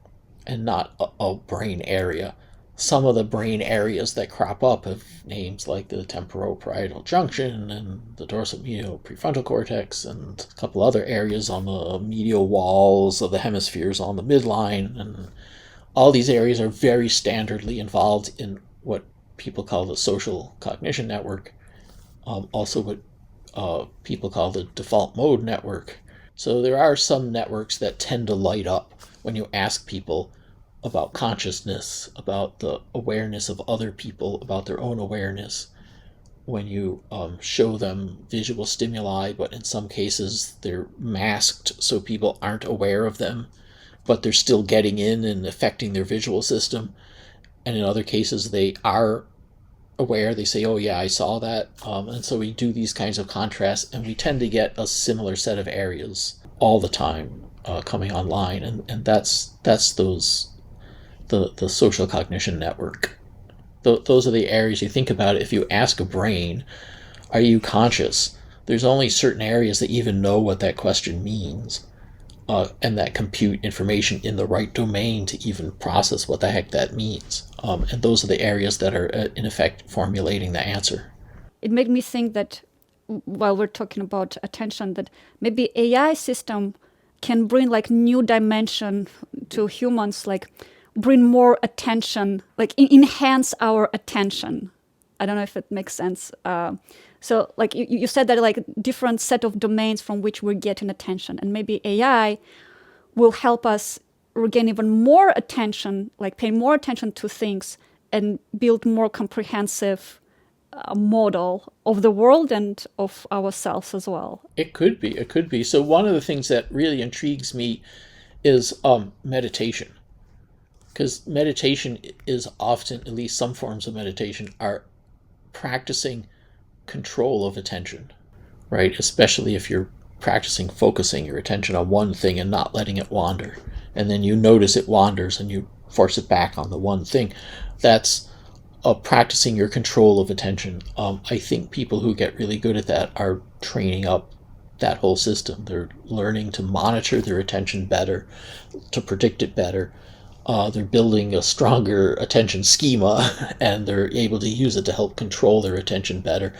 and not a brain area. Some of the brain areas that crop up have names like the temporoparietal junction and the dorsal-medial prefrontal cortex and a couple other areas on the medial walls of the hemispheres on the midline. And all these areas are very standardly involved in what people call the social cognition network, also what people call the default mode network. So there are some networks that tend to light up when you ask people about consciousness, about the awareness of other people, about their own awareness. When you show them visual stimuli, but in some cases they're masked so people aren't aware of them, but they're still getting in and affecting their visual system. And in other cases they are aware, they say, oh yeah, I saw that. And so we do these kinds of contrasts, and we tend to get a similar set of areas all the time coming online. And that's the social cognition network. Those are the areas you think about. If you ask a brain, are you conscious? There's only certain areas that even know what that question means, and that compute information in the right domain to even process what the heck that means. And those are the areas that are, in effect, formulating the answer. It made me think that while we're talking about attention, that maybe AI system can bring like new dimension to humans, like bring more attention, like enhance our attention. I don't know if it makes sense. So like you said that like different set of domains from which we're getting attention, and maybe AI will help us regain even more attention, like pay more attention to things and build more comprehensive model of the world and of ourselves as well. It could be. So one of the things that really intrigues me is meditation. Because meditation is often, at least some forms of meditation, are practicing control of attention, right? Especially if you're practicing focusing your attention on one thing and not letting it wander. And then you notice it wanders and you force it back on the one thing. That's practicing your control of attention. I think people who get really good at that are training up that whole system. They're learning to monitor their attention better, to predict it better. They're building a stronger attention schema, and they're able to use it to help control their attention better.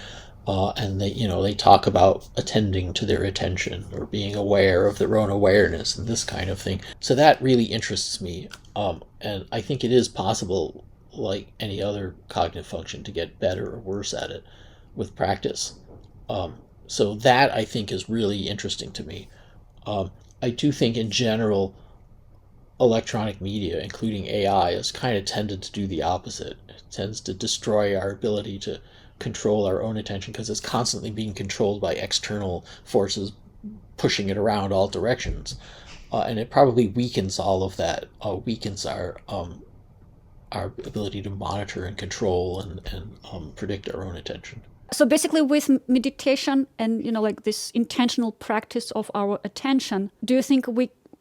And they talk about attending to their attention or being aware of their own awareness and this kind of thing. So that really interests me. And I think it is possible, like any other cognitive function, to get better or worse at it. with practice. So that I think is really interesting to me. I do think in general, electronic media, including AI, has kind of tended to do the opposite. It tends to destroy our ability to control our own attention because it's constantly being controlled by external forces pushing it around all directions. And it probably weakens all of that, weakens our ability to monitor and control and predict our own attention. So basically, with meditation and like this intentional practice of our attention, do you think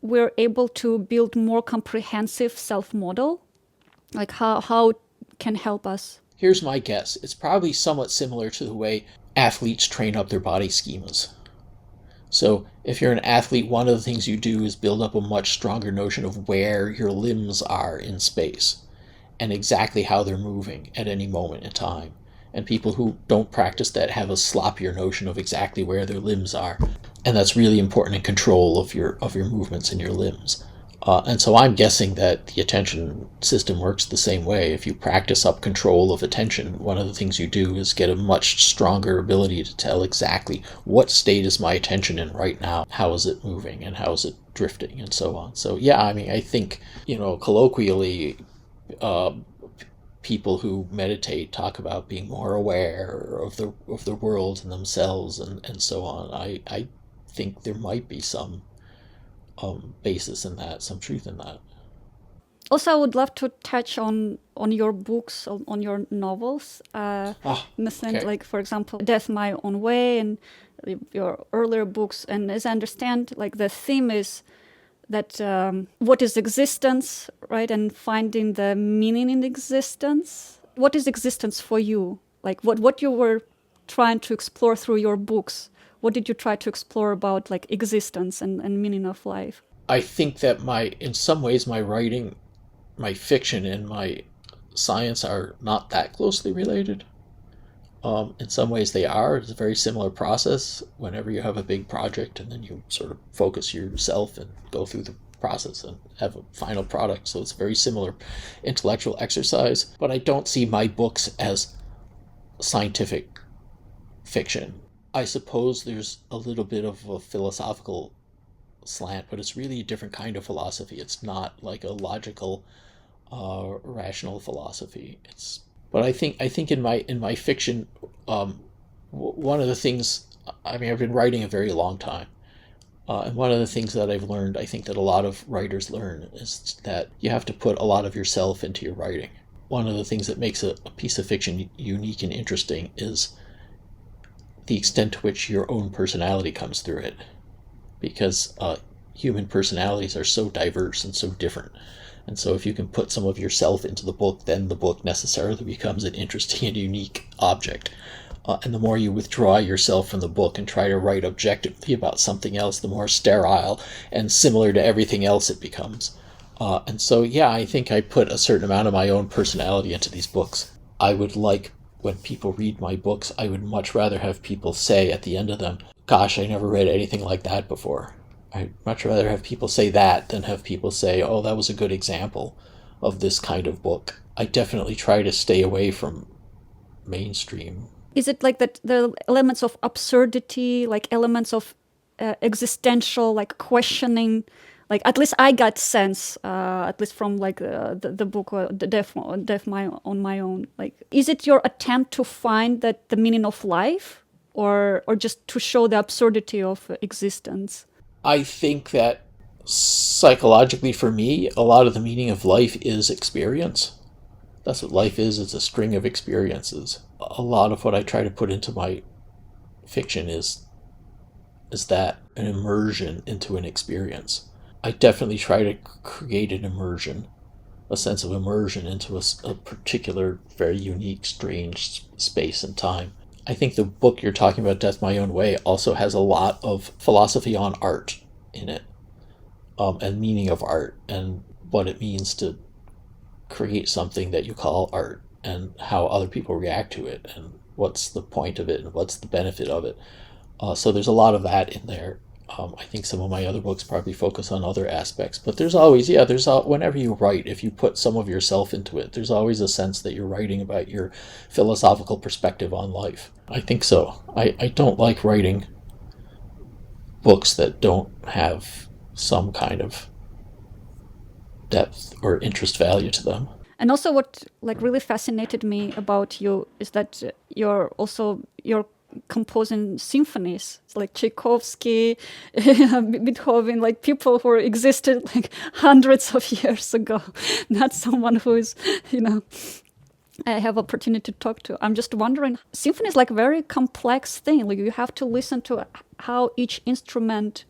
we're able to build more comprehensive self-model? Like how can help us? Here's my guess. It's probably somewhat similar to the way athletes train up their body schemas. So if you're an athlete, one of the things you do is build up a much stronger notion of where your limbs are in space and exactly how they're moving at any moment in time. And people who don't practice that have a sloppier notion of exactly where their limbs are. And that's really important in control of your movements in your limbs. And so I'm guessing that the attention system works the same way. If you practice up control of attention, one of the things you do is get a much stronger ability to tell exactly what state is my attention in right now, how is it moving, and how is it drifting, and so on. So yeah, I mean, I think, colloquially, people who meditate talk about being more aware of the world and themselves and so on. I think there might be some basis in that, some truth in that. Also, I would love to touch on your books, on your novels, in the sense, okay. like, for example, Death My Own Way and your earlier books. And as I understand, like, the theme is that what is existence, right? And finding the meaning in existence. What is existence for you? Like, what you were trying to explore through your books? What did you try to explore about, like, existence and meaning of life? I think that in some ways, my writing, my fiction, and my science are not that closely related. In some ways they are. It's a very similar process whenever you have a big project and then you sort of focus yourself and go through the process and have a final product. So it's a very similar intellectual exercise. But I don't see my books as scientific fiction. I suppose there's a little bit of a philosophical slant, but it's really a different kind of philosophy. It's not like a logical, rational philosophy. But I think in my fiction, one of the things, I mean, I've been writing a very long time, and one of the things that I've learned, I think that a lot of writers learn, is that you have to put a lot of yourself into your writing. One of the things that makes a piece of fiction unique and interesting is the extent to which your own personality comes through it, because human personalities are so diverse and so different. And so if you can put some of yourself into the book, then the book necessarily becomes an interesting and unique object. And the more you withdraw yourself from the book and try to write objectively about something else, the more sterile and similar to everything else it becomes. And so, yeah, I think I put a certain amount of my own personality into these books. I would like, when people read my books, I would much rather have people say at the end of them, gosh, I never read anything like that before. I'd much rather have people say that than have people say, oh, that was a good example of this kind of book. I definitely try to stay away from mainstream. Is it like that the elements of absurdity, like elements of existential, like questioning, like at least I got sense, at least from like the book, The Death on My Own. Like, is it your attempt to find that the meaning of life, or just to show the absurdity of existence? I think that psychologically for me, a lot of the meaning of life is experience. That's what life is. It's a string of experiences. A lot of what I try to put into my fiction is that, an immersion into an experience. I definitely try to create an immersion, a sense of immersion into a particular, very unique, strange space and time. I think the book you're talking about, Death My Own Way, also has a lot of philosophy on art in it, and meaning of art, and what it means to create something that you call art, and how other people react to it, and what's the point of it, and what's the benefit of it. So there's a lot of that in there. I think some of my other books probably focus on other aspects, but there's always, yeah, whenever you write, if you put some of yourself into it, there's always a sense that you're writing about your philosophical perspective on life. I think so. I don't like writing books that don't have some kind of depth or interest value to them. And also, what like really fascinated me about you is that you're composing symphonies. It's like Tchaikovsky, Beethoven, like people who existed like hundreds of years ago, not someone who is, you know, I have opportunity to talk to. I'm just wondering, symphony is like a very complex thing. Like you have to listen to how each instrument,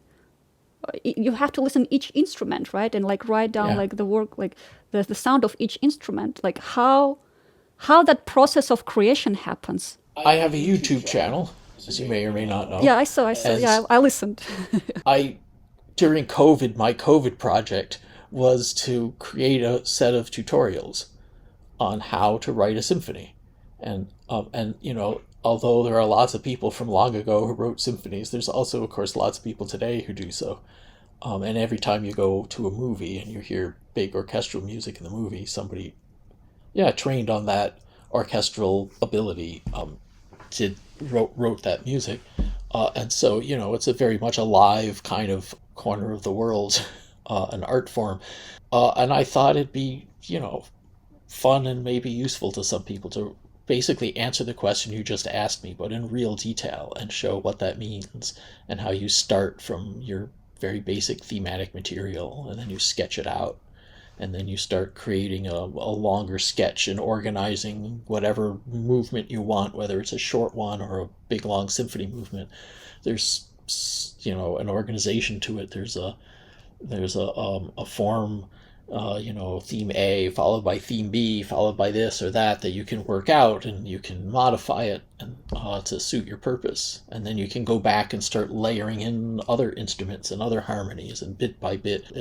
you have to listen each instrument, right? And like write down like the work, like the sound of each instrument, like how that process of creation happens. I have a YouTube channel, as you may or may not know. Yeah, I saw. Yeah, I listened. During COVID, my COVID project was to create a set of tutorials on how to write a symphony. And you know, although there are lots of people from long ago who wrote symphonies, there's also, of course, lots of people today who do so. And every time you go to a movie and you hear big orchestral music in the movie, somebody, trained on that orchestral ability, wrote that music. And so, you know, it's a very much a live kind of corner of the world, an art form. And I thought it'd be, you know, fun and maybe useful to some people to basically answer the question you just asked me, but in real detail, and show what that means and how you start from your very basic thematic material and then you sketch it out. And then you start creating a longer sketch and organizing whatever movement you want, whether it's a short one or a big long symphony movement. There's, you know, an organization to it. There's a form, you know, theme A followed by theme B followed by this or that you can work out, and you can modify it and to suit your purpose. And then you can go back and start layering in other instruments and other harmonies, and bit by bit,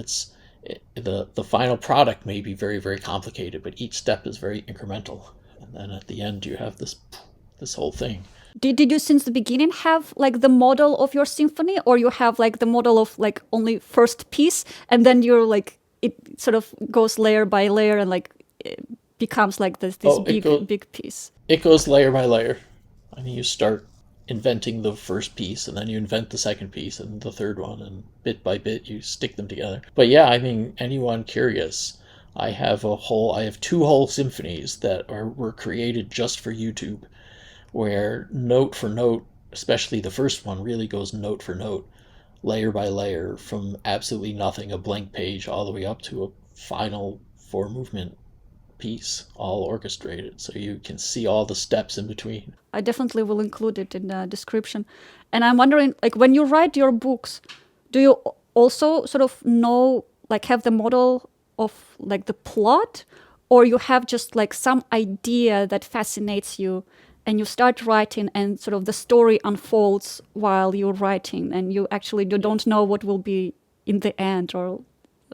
the final product may be very, very complicated, but each step is very incremental. And then at the end, you have this whole thing. Did you since the beginning have like the model of your symphony, or you have like the model of like only first piece, and then you're like, it sort of goes layer by layer and like it becomes like this big piece? It goes layer by layer. I mean, you start inventing the first piece, and then you invent the second piece and the third one, and bit by bit you stick them together. But yeah, I mean, anyone curious, I have 2 whole symphonies that were created just for YouTube, where note for note, especially the first one, really goes note for note, layer by layer, from absolutely nothing, a blank page, all the way up to a final 4 movement piece, all orchestrated, so you can see all the steps in between. I definitely will include it in the description. And I'm wondering, like, when you write your books, do you also sort of know, like, have the model of like the plot, or you have just like some idea that fascinates you and you start writing and sort of the story unfolds while you're writing, and you don't know what will be in the end, or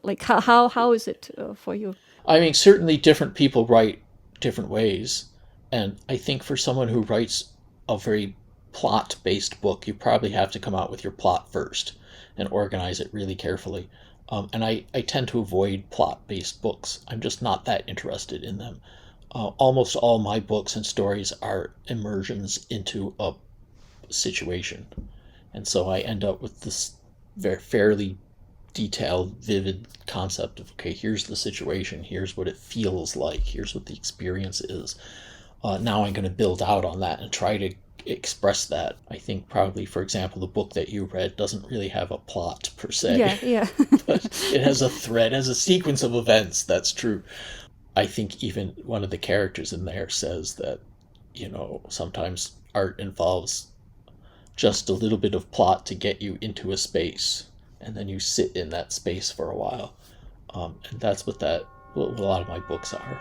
like how is it for you? I mean, certainly different people write different ways. And I think for someone who writes a very plot-based book, you probably have to come out with your plot first and organize it really carefully. And I tend to avoid plot-based books. I'm just not that interested in them. Almost all my books and stories are immersions into a situation. And so I end up with this very fairly detailed, vivid concept of, okay, here's the situation, here's what it feels like, here's what the experience is. Now I'm going to build out on that and try to express that. I think probably, for example, the book that you read doesn't really have a plot per se. Yeah. But it has a thread, has a sequence of events, that's true. I think even one of the characters in there says that, you know, sometimes art involves just a little bit of plot to get you into a space, and then you sit in that space for a while. And that's what a lot of my books are.